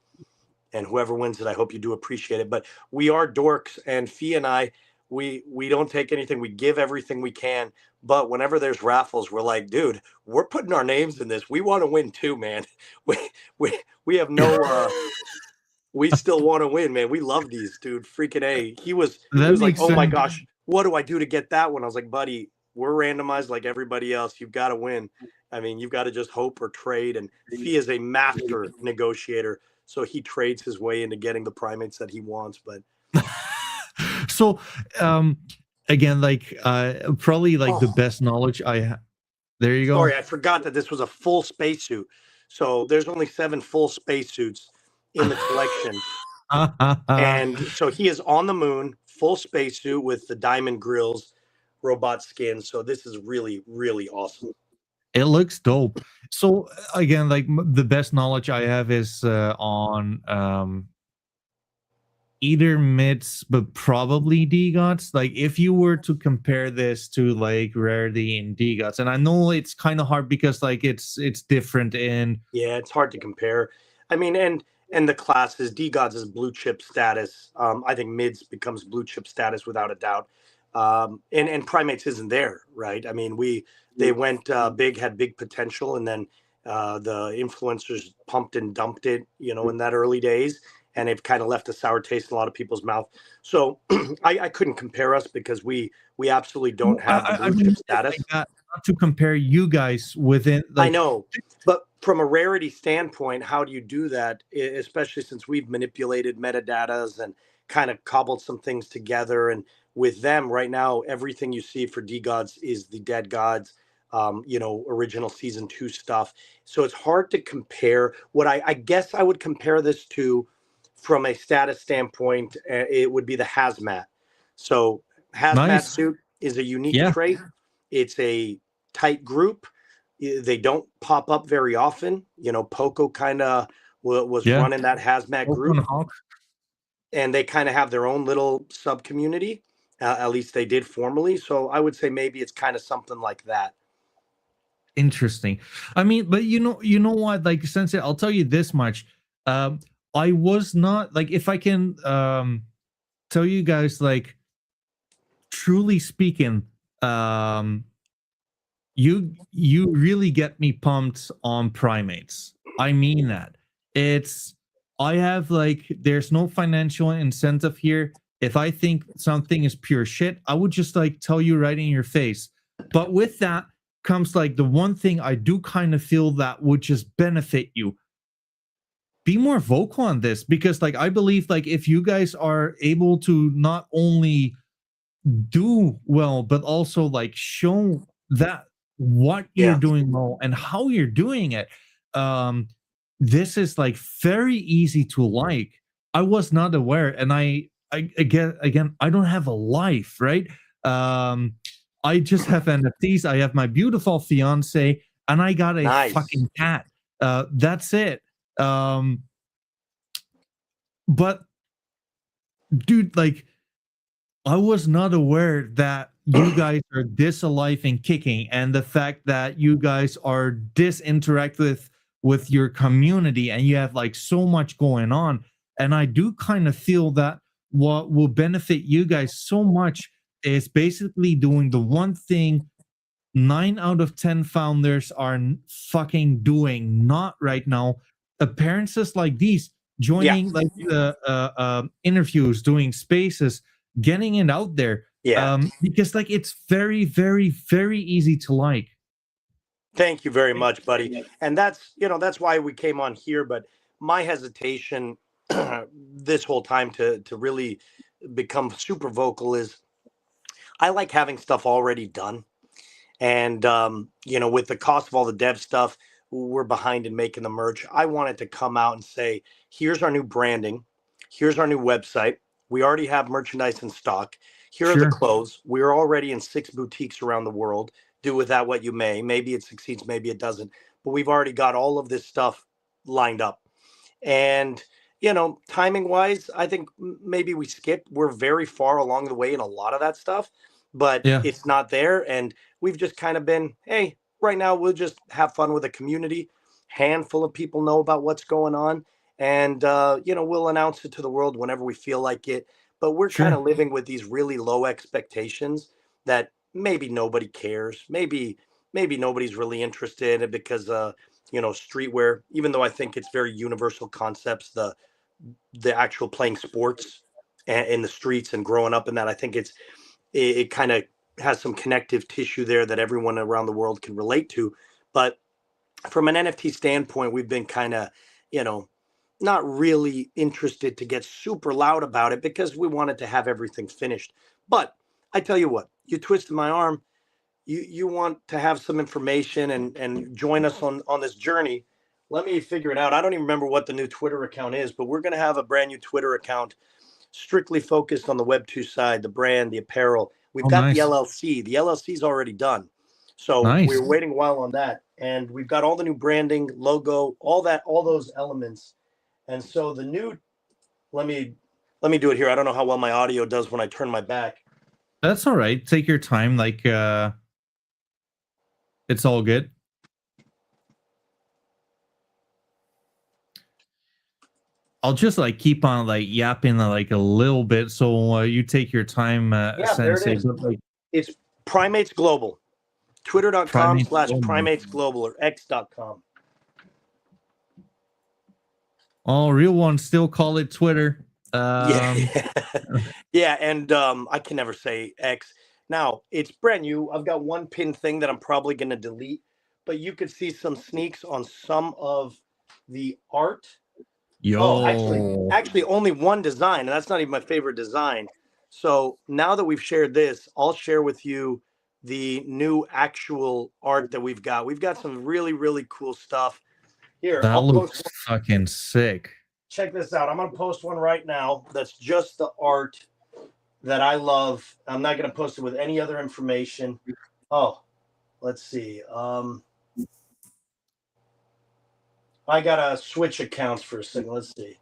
And whoever wins it, I hope you do appreciate it. But we are dorks, and Fee and I, we don't take anything. We give everything we can. But whenever there's raffles, we're like, dude, we're putting our names in this. We want to win too, man. We we we have no we still want to win, man. We love these, dude. Freaking A. He That was like, makes "Oh my sense. gosh, what do I do to get that one?" I was like, "Buddy, we're randomized like everybody else. You've got to win. I mean, you've got to just hope or trade." And Fee is a master negotiator, so he trades his way into getting the primates that he wants. But So, um, again, like probably like the oh, best knowledge I have. There you go. sorry, I forgot that this was a full spacesuit. So there's only 7 full spacesuits in the collection. And so he is on the moon, full spacesuit with the diamond grills, robot skin. So this is really, really awesome. It looks dope. So again, like the best knowledge I have is on either mids, but probably DGOTs. Like if you were to compare this to like rarity and DGOTs, and I know it's kind of hard because like it's different in Yeah, it's hard to compare. I mean, and the classes, D Gods is blue chip status. I think mids becomes blue chip status without a doubt. And primates isn't there, right? I mean, they went big, had big potential, and then the influencers pumped and dumped it, in that early days, and it kind of left a sour taste in a lot of people's mouth. So I couldn't compare us because we absolutely don't no, have the I blue don't mean chip it status. like that. Not to compare you guys within I like know, but from a rarity standpoint, how do you do that? Especially since we've manipulated metadatas and kind of cobbled some things together. And with them right now, everything you see for D Gods is the Dead Gods, original season 2 stuff. So it's hard to compare. What I guess I would compare this to, from a status standpoint, it would be the hazmat. So hazmat nice. suit is a unique Yeah, trait. It's a tight group. They don't pop up very often. Poco kind of was yeah. running that hazmat Open group, Hawk. and they kind of have their own little sub community. At least they did formally. So I would say maybe it's kind of something like that. Interesting. I mean, but you know what? Like, Sensei, I'll tell you this much. Um, I was not like, if I can tell you guys, like, truly speaking, um, you really get me pumped on primates. I mean that. It's I have like there's no financial incentive here. If I think something is pure shit, I would just like tell you right in your face. But with that comes like the one thing I do kind of feel that would just benefit you. Be more vocal on this because like I believe like if you guys are able to not only do well, but also like show that what you're Yeah, doing well and how you're doing it. Um, this is like very easy to like. I was not aware, and I again, I don't have a life, right? Um, I just have NFTs. I have my beautiful fiance, and I got a nice. fucking cat. That's it. Um, but dude, like I was not aware that you guys are this alive and kicking, and the fact that you guys are this interactive with your community, and you have like so much going on. And I do kind of feel that what will benefit you guys so much is basically doing the one thing 9 out of 10 founders are fucking doing not right now. Appearances like these, Yeah, joining like the interviews, doing spaces, getting it out there. yeah. Because like it's very, very, very easy to like. Thank you very much, buddy. And that's why we came on here. But my hesitation this whole time to really become super vocal is I like having stuff already done. And with the cost of all the dev stuff, we're behind in making the merch. I wanted to come out and say, here's our new branding, here's our new website. We already have merchandise in stock. Here are the Sure. clothes. We're already in 6 boutiques around the world. Do with that what you may. Maybe it succeeds, maybe it doesn't. But we've already got all of this stuff lined up. And timing wise, I think maybe we skipped. We're very far along the way in a lot of that stuff, but Yeah. it's not there. And we've just kind of been, hey, right now we'll just have fun with the community. Handful of people know about what's going on, and we'll announce it to the world whenever we feel like it. but we're kind Sure. of living with these really low expectations that maybe nobody cares. Maybe nobody's really interested because streetwear, even though I think it's very universal concepts, the actual playing sports in the streets and growing up in that, I think it kind of has some connective tissue there that everyone around the world can relate to. But from an NFT standpoint, we've been kind of, you know, not really interested to get super loud about it because we wanted to have everything finished. But I tell you what, you twisted my arm. You want to have some information and join us on this journey. Let me figure it out. I don't even remember what the new Twitter account is, but we're going to have a brand new Twitter account strictly focused on the Web2 side, the brand, the apparel. We've Oh, got the nice. LLC. The LLC is already done. So we're Nice. waiting a while on that. And we've got all the new branding, logo, all that, all those elements. And so the new, let me do it here. I don't know how well my audio does when I turn my back. That's all right. Take your time. Like, it's all good. I'll just like keep on like yapping like a little bit, so you take your time, Yeah, there it Sensei. is. But like It's Primates Global. Twitter.com primate. slash Oh my primates God. global or x.com. All real ones still call it Twitter. Yeah. Um, Yeah. And I can never say X. Now it's brand new. I've got one pin thing that I'm probably going to delete, but you could see some sneaks on some of the art. Oh, yo, actually only one design, and that's not even my favorite design. So now that we've shared this, I'll share with you the new actual art that we've got. We've got some really, really cool stuff. Here, that I'll post looks one. fucking sick. Check this out. I'm going to post one right now. That's just the art that I love. I'm not going to post it with any other information. Oh, let's see. I got to switch accounts for a second. Let's see.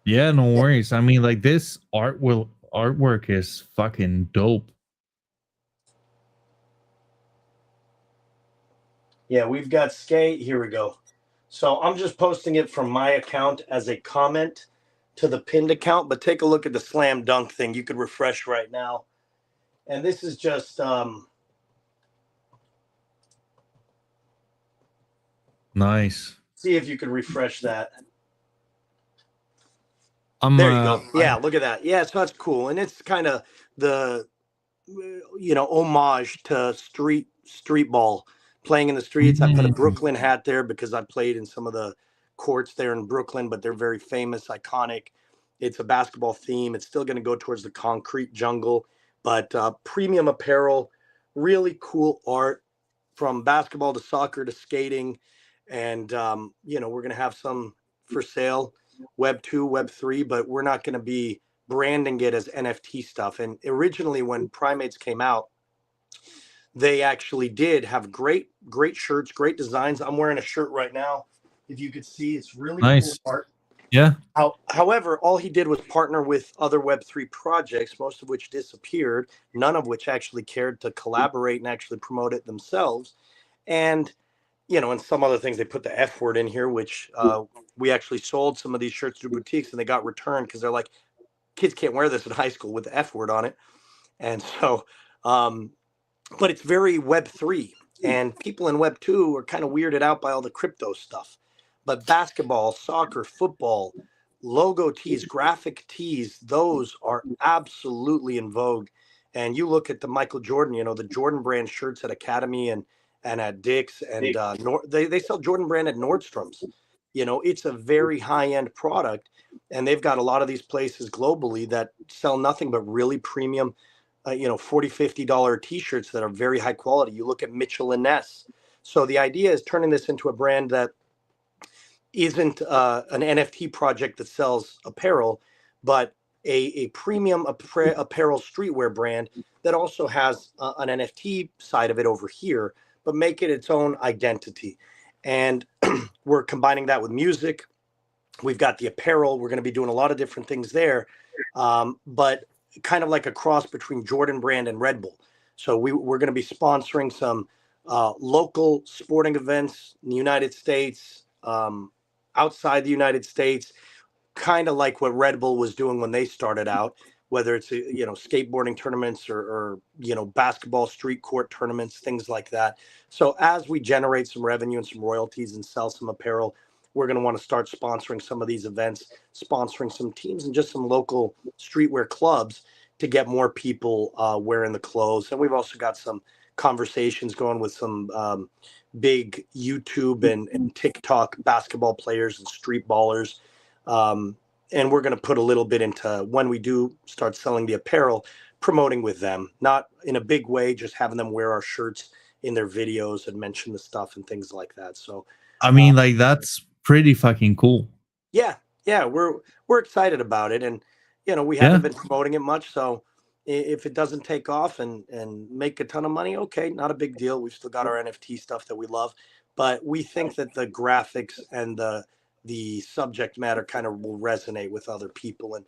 Yeah, no worries. I mean, like this artwork is fucking dope. Yeah, we've got skate. Here we go. So I'm just posting it from my account as a comment to the pinned account, but take a look at the slam dunk thing. You could refresh right now. And this is just Nice. see if you could refresh that. I'm There you go. Yeah, look at that. Yeah, so that's cool. And it's kind of the homage to street ball, playing in the streets. I put a Mm, Brooklyn hat there because I played in some of the courts there in Brooklyn, but they're very famous, iconic. It's a basketball theme. It's still going to go towards the concrete jungle, but premium apparel, really cool art from basketball to soccer to skating. And, we're going to have some for sale, Web 2, Web 3, but we're not going to be branding it as NFT stuff. And originally, when Primates came out, they actually did have great, great shirts, great designs. I'm wearing a shirt right now. If you could see, it's really cool nice. art. Yeah. However, all he did was partner with other Web3 projects, most of which disappeared, none of which actually cared to collaborate and actually promote it themselves. And, and some other things, they put the F word in here, which we actually sold some of these shirts to boutiques and they got returned because they're like, kids can't wear this in high school with the F word on it. And so, but it's very Web3, and people in Web2 are kind of weirded out by all the crypto stuff. But basketball, soccer, football, logo tees, graphic tees, those are absolutely in vogue. And you look at the Michael Jordan, the Jordan brand shirts at Academy and at Dick's, and they sell Jordan brand at Nordstrom's. It's a very high end product, and they've got a lot of these places globally that sell nothing but really premium 40 $50 t-shirts that are very high quality. You look at Mitchell and Ness. So the idea is turning this into a brand that isn't an NFT project that sells apparel, but a premium apparel streetwear brand that also has an NFT side of it over here, but make it its own identity. And we're combining that with music. We've got the apparel. We're going to be doing a lot of different things there. But kind of like a cross between Jordan Brand and Red Bull. So we're going to be sponsoring some local sporting events in the United States, outside the United States, kind of like what Red Bull was doing when they started out. whether it's skateboarding tournaments or basketball street court tournaments, things like that. So as we generate some revenue and some royalties and sell some apparel, we're going to want to start sponsoring some of these events, sponsoring some teams and just some local streetwear clubs to get more people wearing the clothes. And we've also got some conversations going with some big YouTube and TikTok basketball players and street ballers. And we're going to put a little bit into, when we do start selling the apparel, promoting with them, not in a big way, just having them wear our shirts in their videos and mention the stuff and things like that. So, I mean, like that's pretty fucking cool. yeah, we're excited about it, and we Yeah. haven't been promoting it much. So, if it doesn't take off and make a ton of money, okay, not a big deal. We've still got our NFT stuff that we love, but we think that the graphics and the subject matter kind of will resonate with other people. And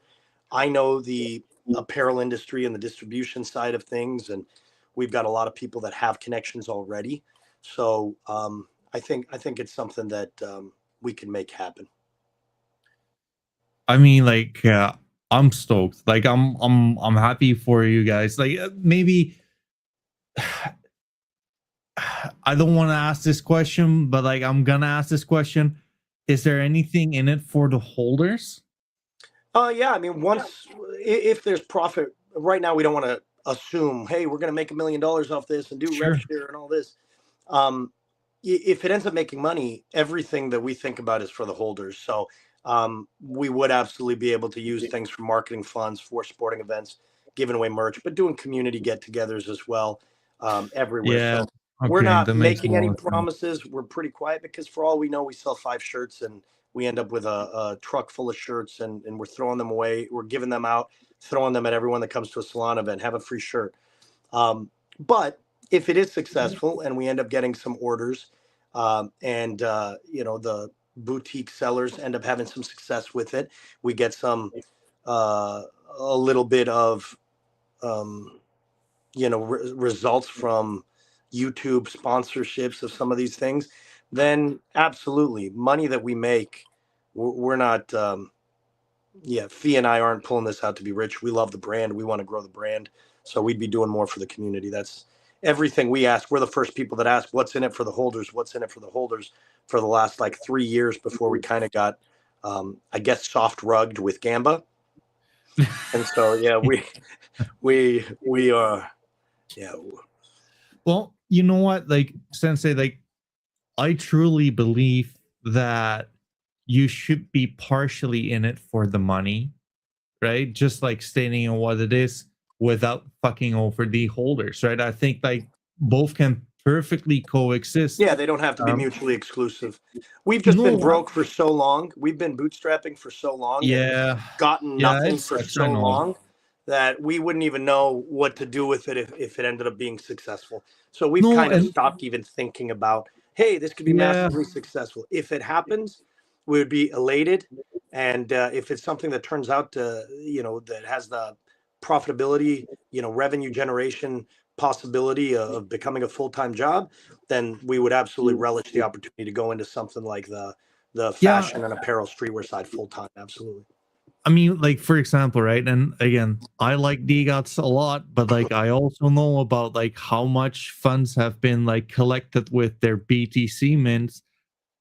I know the apparel industry and the distribution side of things, and we've got a lot of people that have connections already. So I think it's something that we can make happen. I mean, like, I'm stoked. Like, I'm happy for you guys. Like, maybe I don't want to ask this question, but like, I'm gonna ask this question. Is there anything in it for the holders? Yeah, I mean, if there's profit, right now we don't want to assume, hey, we're going to make $1 million off this and do rev Sure. share and all this. Um, if it ends up making money, everything that we think about is for the holders. So we would absolutely be able to use things for marketing funds, for sporting events, giving away merch, but doing community get-togethers as well everywhere. Yeah. So we're Okay, not that makes a making any lot of sense. promises. We're pretty quiet because for all we know, we sell 5 shirts and we end up with a truck full of shirts and we're throwing them away. We're giving them out, throwing them at everyone that comes to a salon event, have a free shirt. But if it is successful and we end up getting some orders and the boutique sellers end up having some success with it, we get some a little bit of um, results from YouTube sponsorships of some of these things, then absolutely money that we make, we're not. Fee and I aren't pulling this out to be rich. We love the brand. We want to grow the brand. So we'd be doing more for the community. That's everything we ask. We're the first people that ask what's in it for the holders, what's in it for the holders for the last like 3 years before we kind of got, I guess, soft rugged with Gamba. And so, yeah, we are, yeah. Well, you know what? Like, Sensei, like, I truly believe that you should be partially in it for the money, right? Just like stating on what it is without fucking over the holders, right? I think like both can perfectly coexist. Yeah, they don't have to be mutually exclusive. We've just been No, broke for so long. We've been bootstrapping for so long and yeah, gotten yeah, it nothing for sucks. I so know. long that we wouldn't even know what to do with it if it ended up being successful. So we've No, kind of and stopped even thinking about, hey, this could be yeah, massively successful. If it happens, we would be elated. And if it's something that turns out to, that has the profitability, revenue generation possibility of becoming a full-time job, then we would absolutely relish the opportunity to go into something like the yeah. fashion and apparel streetwear side full-time. Absolutely. I mean, like for example, right? And again, I like DGOTS a lot, but like I also know about like how much funds have been like collected with their BTC mints.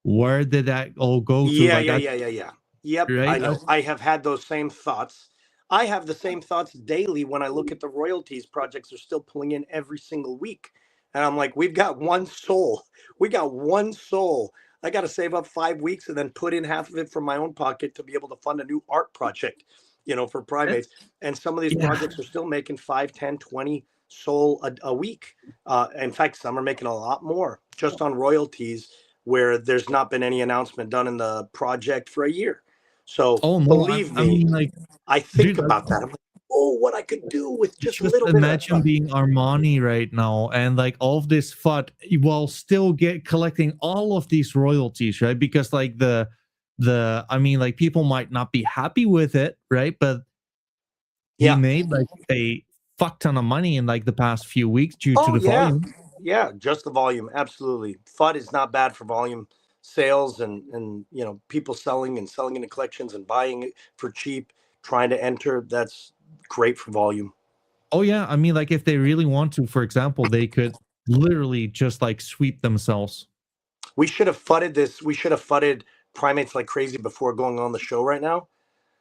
Where did that all go to? Yeah, Like yeah, I yeah, yeah, yeah. Yep, I right? know. I have had those same thoughts. I have the same thoughts daily when I look at the royalties projects are still pulling in every single week. And I'm like, we've got one soul. We got one soul. I got to save up 5 weeks and then put in half of it from my own pocket to be able to fund a new art project, for Primates. And some of these Yeah. projects are still making 5, 10, 20 soul a week. In fact, some are making a lot more just on royalties where there's not been any announcement done in the project for a year. So Oh no, believe I me, mean like I think dude, like about that. I'm like, oh, what I could do with just a just little bit of imagine extra. being Armani right now and like all of this FUD while still get collecting all of these royalties, right? Because like the I mean like people might not be happy with it, right? But he Yeah. made like a fuck ton of money in like the past few weeks due to Oh, the yeah. volume. Yeah. Just the volume. Absolutely. FUD is not bad for volume sales and people selling and selling into collections and buying it for cheap, trying to enter. great for volume. Oh yeah, I mean, like if they really want to, for example, they could literally just like sweep themselves. We should have fudded this. We should have fudded Primates like crazy before going on the show right now,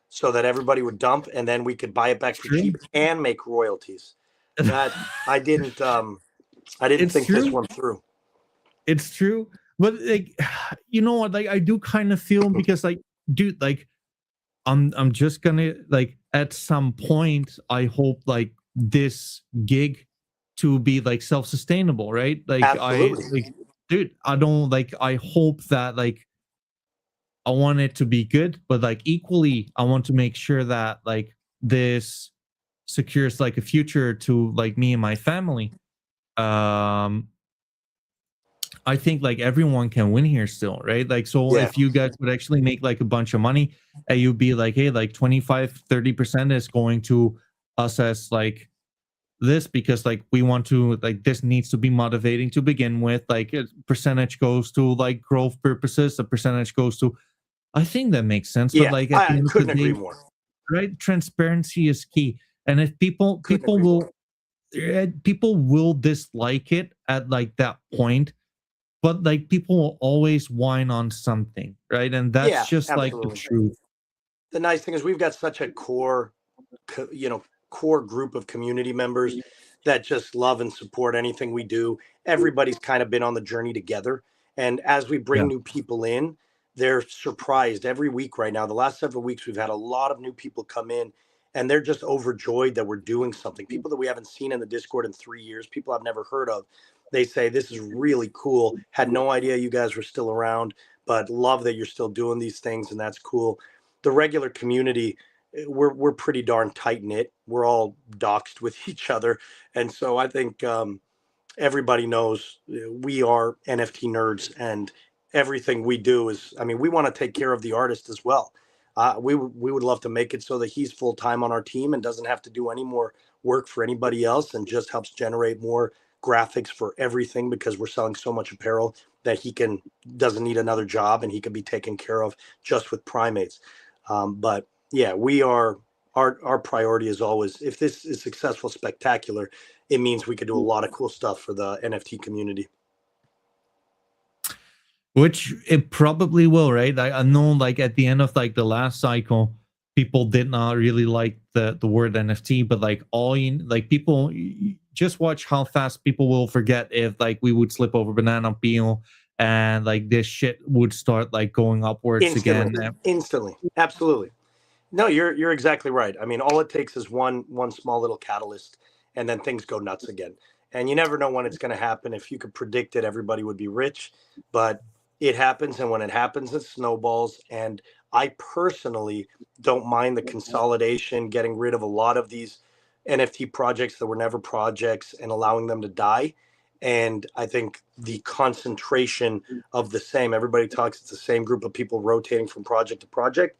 so that everybody would dump, and then we could buy it back It's for true. cheap and make royalties. That I didn't. I didn't It's think this true. one through. It's true. But like, you know what? Like, I do kind of feel because, like, dude, like, I'm just gonna like at some point I hope like this gig to be like self-sustainable, right? Like I Absolutely. like dude, I don't like I hope that like I want it to be good, but like equally I want to make sure that like this secures like a future to like me and my family. Um I think like everyone can win here still, right? Like, so Yeah. if you guys would actually make like a bunch of money and you'd be like, hey, like 25-30% is going to us as like this because like we want to like this needs to be motivating to begin with. Like a percentage goes to like growth purposes, a percentage goes to I think that makes sense. But Yeah. like at the I end of the couldn't agree day, more. right? Transparency is key. And if Couldn't agree more. people will dislike it at like that point, but like people will always whine on something, right? And that's Yeah, just like the absolutely. truth. The nice thing is we've got such a core group of community members that just love and support anything we do. Everybody's kind of been on the journey together, and as we Yeah. bring new people in, they're surprised every week right now. The last several weeks we've had a lot of new people come in, and they're just overjoyed that we're doing something. People that we haven't seen in the Discord in 3 years, people I've never heard of. They say this is really cool. Had no idea you guys were still around, but love that you're still doing these things, and that's cool. The regular community, we're pretty darn tight knit. We're all doxed with each other, and so I think everybody knows we are NFT nerds, and everything we do is. I mean, we want to take care of the artist as well. We would love to make it so that he's full time on our team and doesn't have to do any more work for anybody else, and just helps generate more graphics for everything because we're selling so much apparel that he can doesn't need another job and he can be taken care of just with Primates. But yeah, we are our priority is always if this is successful, spectacular. It means we could do a lot of cool stuff for the NFT community. Which it probably will, right? I know like at the end of like the last cycle, people did not really like the word NFT, but like all you like people just watch how fast people will forget if like we would slip over banana peel and like this shit would start like going upwards Instantly, again. instantly, absolutely. No, you're exactly right. I mean, all it takes is one small little catalyst, and then things go nuts again. And you never know when it's going to happen. If you could predict it, everybody would be rich. But it happens, and when it happens, it snowballs. And I personally don't mind the consolidation, getting rid of a lot of these NFT projects that were never projects, and allowing them to die. And I think the concentration of the same. Everybody talks it's the same group of people rotating from project to project.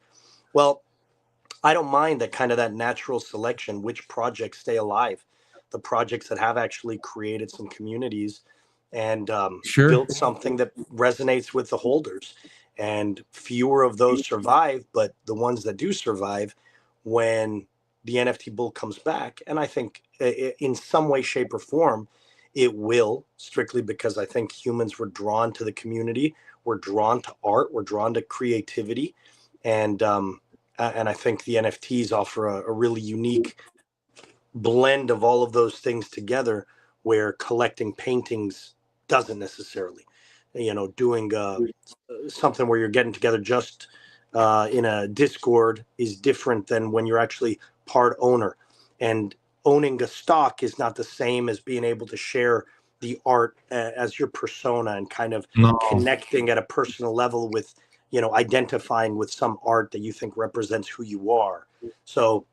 Well, I don't mind that kind of that natural selection, which projects stay alive, the projects that have actually created some communities and Sure. built something that resonates with the holders. And fewer of those survive, but the ones that do survive, when the NFT bull comes back, and I think in some way, shape, or form, it will, strictly because I think humans were drawn to the community, we're drawn to art, we're drawn to creativity, and I think the NFTs offer a really unique blend of all of those things together, where collecting paintings doesn't necessarily. Doing something where you're getting together just in a Discord is different than when you're actually part owner. And owning a stock is not the same as being able to share the art as your persona and kind of No. connecting at a personal level with, identifying with some art that you think represents who you are. So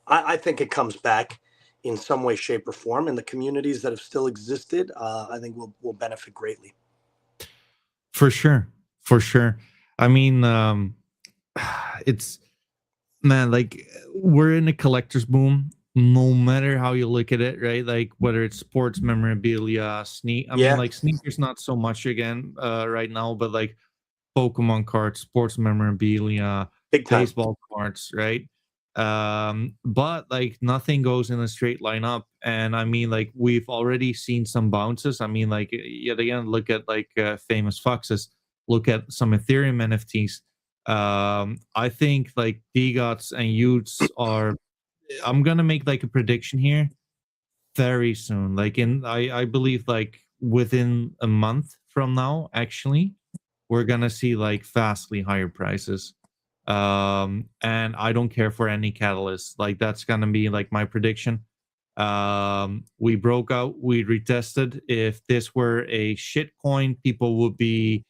I think it comes back in some way, shape, or form, and the communities that have still existed, I think will benefit greatly. For sure. For sure. I mean, it's man, like we're in a collector's boom, no matter how you look at it, right? Like whether it's sports memorabilia, I mean, Yeah, like sneakers, not so much again, right now, but like Pokemon cards, sports memorabilia, big time. baseball cards, right? But like nothing goes in a straight line up. And I mean, like we've already seen some bounces. I mean, like yet again, look at like famous foxes, look at some Ethereum NFTs. I think like DGOTs and Utes are, I'm gonna make like a prediction here very soon. Like I believe like within a month from now, actually, we're gonna see like vastly higher prices. And I don't care for any catalyst. Like that's gonna be like my prediction. We broke out, we retested. If this were a shit coin, people would be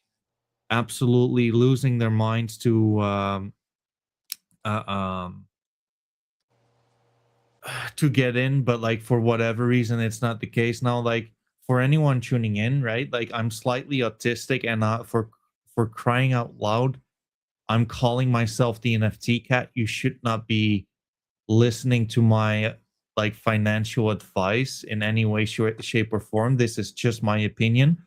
absolutely losing their minds uh, um to get in, but like for whatever reason it's not the case now. Like for anyone tuning in, right, like I'm slightly autistic, and for crying out loud, I'm calling myself the NFT cat. You should not be listening to my like financial advice in any way, shape or form. This is just my opinion.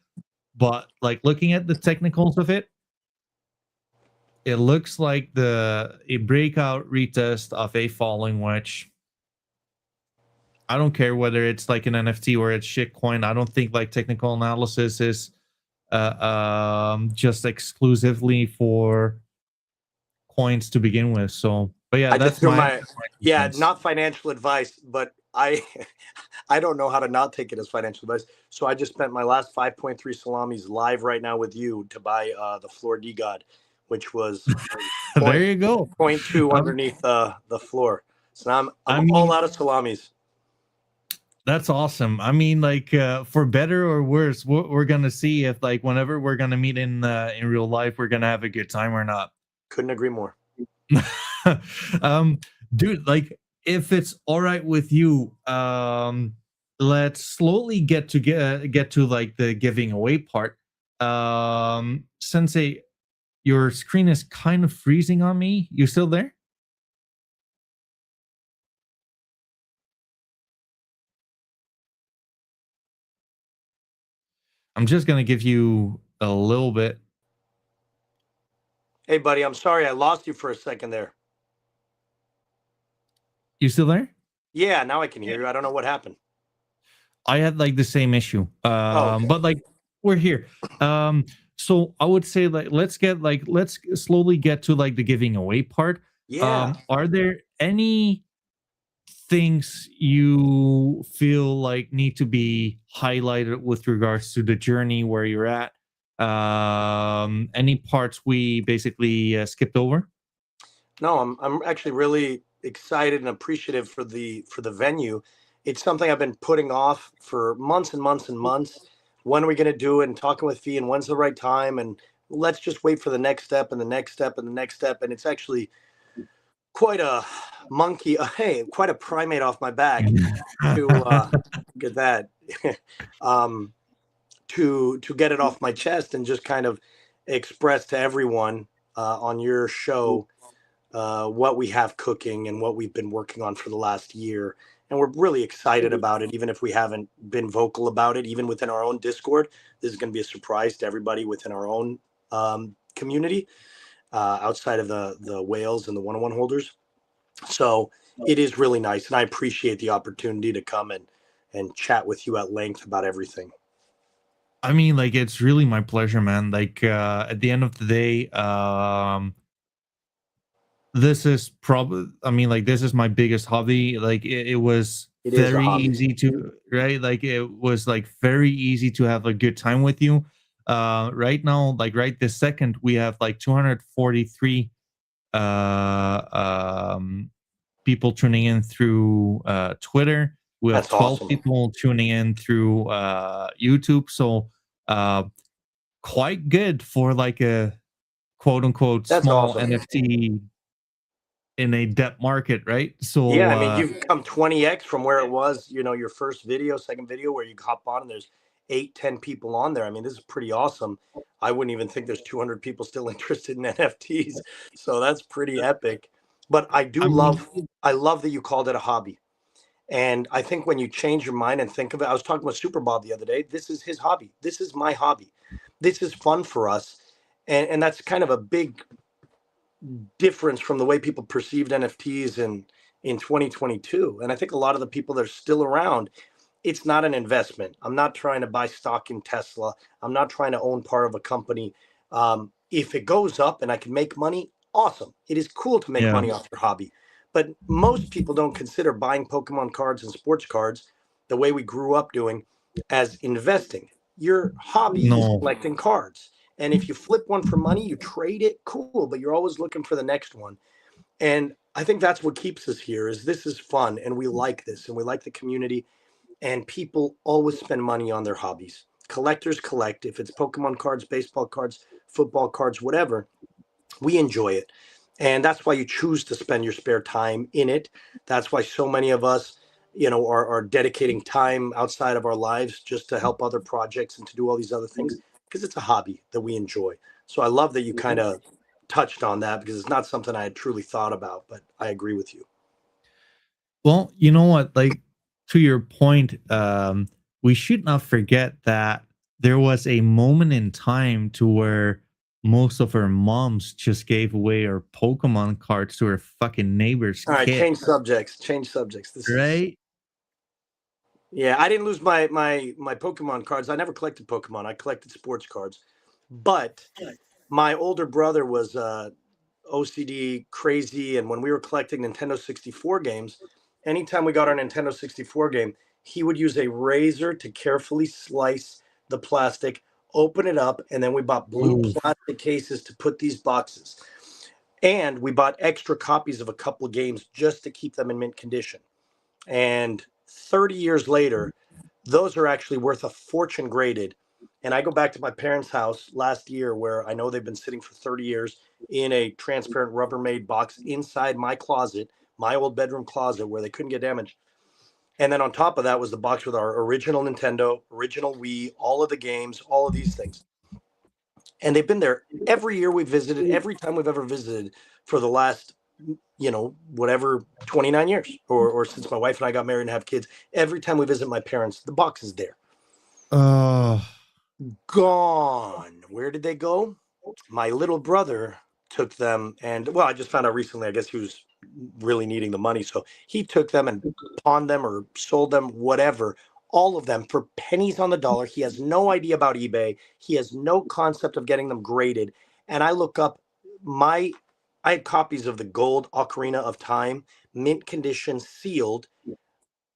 But like looking at the technicals of it, it looks like a breakout retest of a falling wedge. I don't care whether it's like an NFT or it's shitcoin. I don't think like technical analysis is just exclusively for coins to begin with. So, but yeah, I just that's threw my, my, that's my 2 yeah, cents. not financial advice, but I I don't know how to not take it as financial advice. So I just spent my last 5.3 salamis live right now with you to buy the floor D God, which was There point you go. point two Um, underneath the floor. So now I'm I all mean, out of salamis. that's awesome. I mean, like for better or worse, we're gonna see if like whenever we're gonna meet in real life, we're gonna have a good time or not. Couldn't agree more. um, dude, like if it's all right with you, let's slowly get to like the giving away part. Sensei, your screen is kind of freezing on me. You still there? I'm just gonna give you a little bit. Hey, buddy, I'm sorry I lost you for a second there. You still there? Yeah, now I can hear you. I don't know what happened. I had like the same issue. Oh, okay. But like we're here. So I would say like let's slowly get to like the giving away part. Yeah. Are there any things you feel like need to be highlighted with regards to the journey where you're at? Any parts we basically skipped over? No, I'm actually really excited and appreciative for the venue. It's something I've been putting off for months and months and months. When are we going to do it? And talking with Fee, and when's the right time? And let's just wait for the next step and the next step and the next step. And it's actually quite a monkey. Hey, quite a primate off my back to get that. um, to get it off my chest and just kind of express to everyone on your show what we have cooking and what we've been working on for the last year. And we're really excited about it, even if we haven't been vocal about it, even within our own Discord. This is going to be a surprise to everybody within our own community, outside of the whales and the one-on-one holders. So it is really nice. And I appreciate the opportunity to come and chat with you at length about everything. I mean, like it's really my pleasure, man. Like at the end of the day, this is probably, I mean, like this is my biggest hobby. Like it was It is a very hobby. easy to, right, like it was like very easy to have a good time with you. Right now, like right this second, we have like 243 uh people tuning in through Twitter. We have That's 12 awesome. people tuning in through YouTube. So uh quite good for like a quote unquote That's small awesome. NFT in a debt market, right? Yeah, So I mean, you've come 20x from where it was, your first video, second video, where you hop on and there's 8, 10 people on there. I mean, this is pretty awesome. I wouldn't even think there's 200 people still interested in NFTs. So that's pretty epic. But I mean, I love that you called it a hobby. And I think when you change your mind and think of it, I was talking with Super Bob the other day. This is his hobby. This is my hobby. This is fun for us. And that's kind of a big difference from the way people perceived NFTs in 2022. And I think a lot of the people that are still around, it's not an investment. I'm not trying to buy stock in Tesla. I'm not trying to own part of a company. If it goes up and I can make money, awesome. It is cool to make Yeah. money off your hobby. But most people don't consider buying Pokemon cards and sports cards the way we grew up doing as investing. Your hobby is No. collecting cards. And if you flip one for money, you trade it, cool, but you're always looking for the next one. And I think that's what keeps us here is this is fun and we like this and we like the community and people always spend money on their hobbies. Collectors collect. If it's Pokemon cards, baseball cards, football cards, whatever, we enjoy it. And that's why you choose to spend your spare time in it. That's why so many of us, are dedicating time outside of our lives just to help other projects and to do all these other things because it's a hobby that we enjoy. So I love that you kind of touched on that because it's not something I had truly thought about, but I agree with you. Well, you know what? Like to your point, we should not forget that there was a moment in time to where most of our moms just gave away our Pokemon cards to our fucking neighbor's All right, kid, change subjects. Change subjects. This is right? Yeah, I didn't lose my Pokemon cards. I never collected Pokemon. I collected sports cards. But my older brother was OCD crazy, and when we were collecting Nintendo 64 games, anytime we got our Nintendo 64 game, he would use a razor to carefully slice the plastic, open it up, and then we bought blue Ooh. plastic cases to put these boxes. And we bought extra copies of a couple of games just to keep them in mint condition. And 30 years later, those are actually worth a fortune graded. And I go back to my parents' house last year where I know they've been sitting for 30 years in a transparent Rubbermaid box inside my closet, my old bedroom closet where they couldn't get damaged. And then on top of that was the box with our original Nintendo, original Wii, all of the games, all of these things. And they've been there every year we visited, every time we've ever visited for the last whatever 29 years or since my wife and I got married and have kids. Every time we visit my parents, the box is there. Oh, Gone. Where did they go? My little brother took them, and well, I just found out recently, I guess he was really needing the money, so he took them and pawned them or sold them, whatever, all of them for pennies on the dollar. He has no idea about eBay. He has no concept of getting them graded. And I look up my I had copies of the gold Ocarina of Time, mint condition, sealed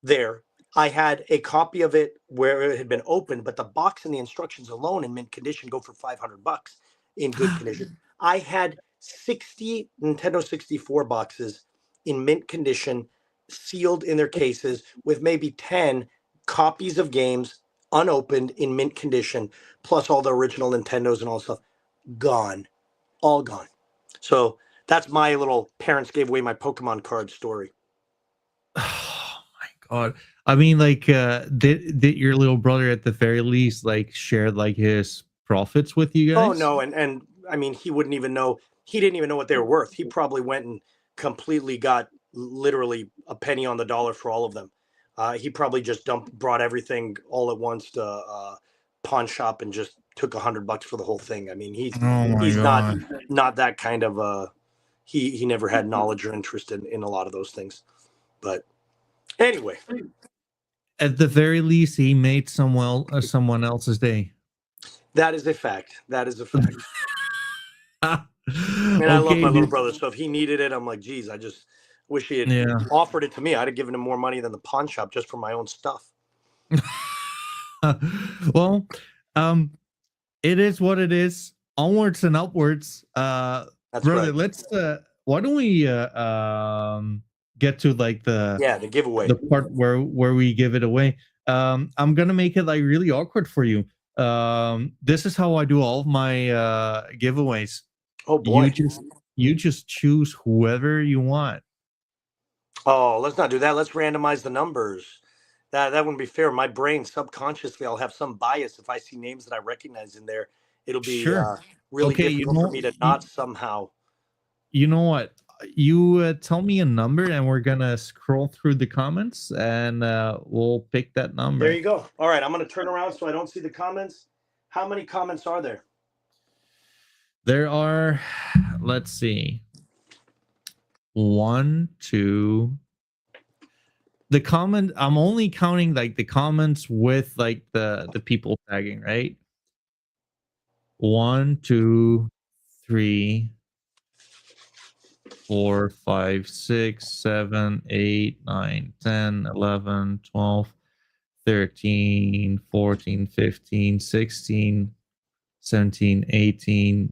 there. I had a copy of it where it had been opened, but the box and the instructions alone in mint condition go for $500 in good condition. I had 60 Nintendo 64 boxes in mint condition, sealed in their cases, with maybe 10 copies of games unopened in mint condition, plus all the original Nintendos and all stuff. Gone. All gone. So that's my little parents gave away my Pokemon card story. oh my god. I mean, like, did your little brother at the very least like share like his profits with you Oh guys? no, and I mean he wouldn't even know. He didn't even know what they were worth. He probably went and completely got literally a penny on the dollar for all of them. He probably just brought everything all at once to pawn shop and just took $100 for the whole thing. I mean Oh my he's not god. not that kind of he never had knowledge or interest in a lot of those things. But anyway, At the very least, he made someone else's day. that is a fact. That is a fact. And I love Okay, my little dude. brother. So if he needed it, I'm like, geez, I just wish he had Yeah. offered it to me. I'd have given him more money than the pawn shop just for my own stuff. Well, um, it is what it is. Onwards and upwards. That's Brother, right. let's why don't we get to like Yeah, the giveaway. the part where we give it away. I'm gonna make it like really awkward for you. This is how I do all of my giveaways. Oh You boy. just choose whoever you want. Oh, let's not do that. Let's randomize the numbers. That wouldn't be fair. My brain subconsciously, I'll have some bias if I see names that I recognize in there. It'll be Sure. really Okay, difficult for me to not somehow. you know what? You tell me a number, and we're gonna scroll through the comments, and we'll pick that There number. you go. All right, I'm going to turn around so I don't see the comments. How many comments are there? There are, let's see. 1, 2. The comment, I'm only counting like the comments with like the people tagging, right? 1, 2, 3, 4, 5, 6, 7, 8, 9, 10, 11, 12, 13, 14, 15, 16, 17, 18,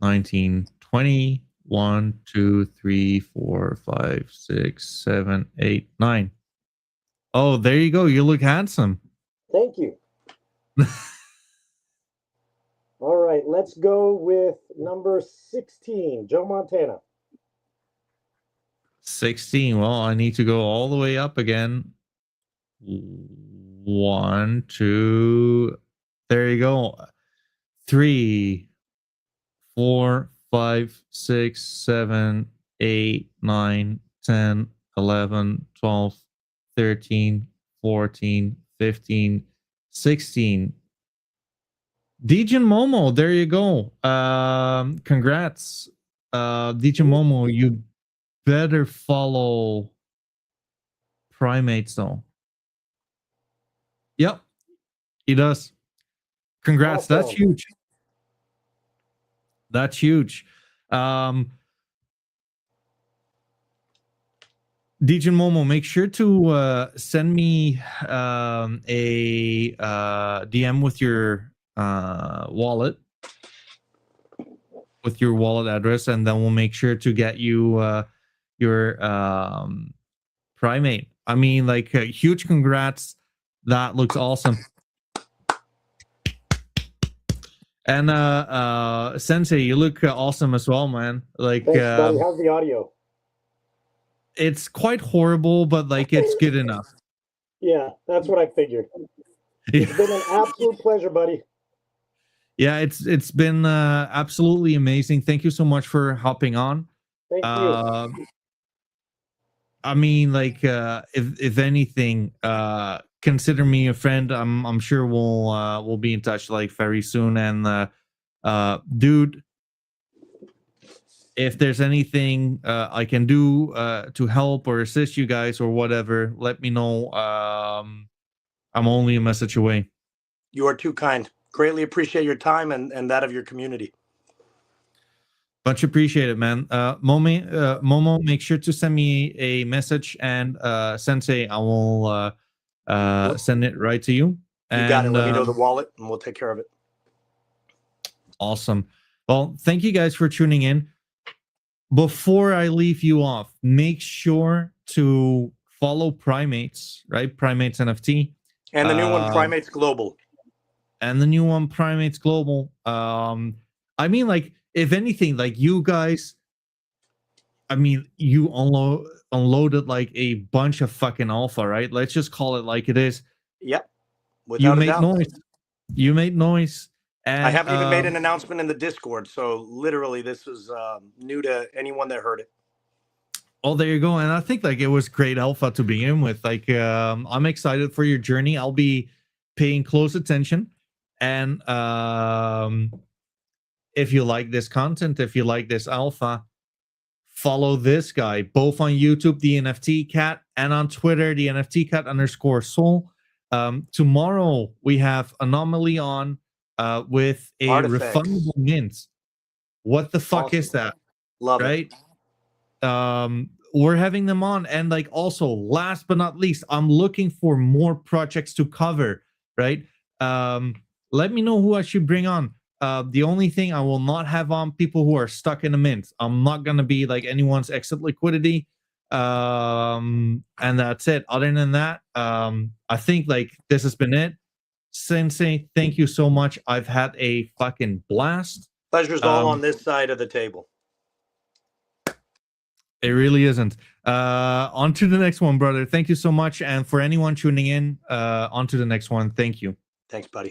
19, 20, 1, 2, 3, 4, 5, 6, 7, 8, 9. Oh, there you go. You look handsome. Thank you. All right, let's go with number 16, Joe Montana. 16. Well, I need to go all the way up again. 1, 2. There you go. 3, 4, 5, 6, 7, 8, 9, 10, 11, 12, 13, 14, 15, 16. Dijin Momo, there you go. Congrats. Dijin Momo, you better follow Primates though. Yep, he does. Congrats. Awesome. That's huge. That's huge. Dijin Momo, make sure to send me a DM with your wallet, address, and then we'll make sure to get you your primate. I mean, like, huge congrats. That looks awesome. And Sensei, you look awesome as well, man. Like, thanks, buddy. How's the audio? It's quite horrible, but like it's good enough. Yeah, that's what I figured. It's been an absolute pleasure, buddy. Yeah, it's been absolutely amazing. Thank you so much for hopping on. Thank you. I mean, like, if anything, consider me a friend. I'm sure we'll be in touch like very soon. And dude, if there's anything I can do to help or assist you guys or whatever, let me know. I'm only a message away. You are too kind. Greatly appreciate your time and that of your community. Much appreciated, man. Momo, make sure to send me a message, and Sensei, I will send it right to you. You got it. Let me know the wallet, and we'll take care of it. Awesome. Well, thank you guys for tuning in. Before I leave you off, make sure to follow Primates, right? Primates NFT. And the new one, Primates Global. And the new one, Primates Global. I mean, like, if anything, like, you guys, I mean, you unloaded like a bunch of fucking alpha, right? Let's just call it like it is. Yep. You made noise. You made noise. And I haven't even made an announcement in the Discord, so literally this was new to anyone that heard it. Oh, there you go. And I think like it was great alpha to begin with. Like, I'm excited for your journey. I'll be paying close attention. And if you like this content, if you like this alpha, follow this guy, both on YouTube, the NFT Cat, and on Twitter, the NFT Cat _soul. Tomorrow we have Anomaly on with a Artifacts. refundable mint. What the fuck Awesome. is that? Love right? It. We're having them on. And like, also, last but not least, I'm looking for more projects to cover, right? Let me know who I should bring on. The only thing I will not have on people who are stuck in a mint. I'm not going to be like anyone's exit liquidity. And that's it. Other than that, I think like this has been it. Sensei, thank you so much. I've had a fucking blast. Pleasure's all on this side of the table. It really isn't. On to the next one, brother. Thank you so much. And for anyone tuning in, on to the next one. Thank you. Thanks, buddy.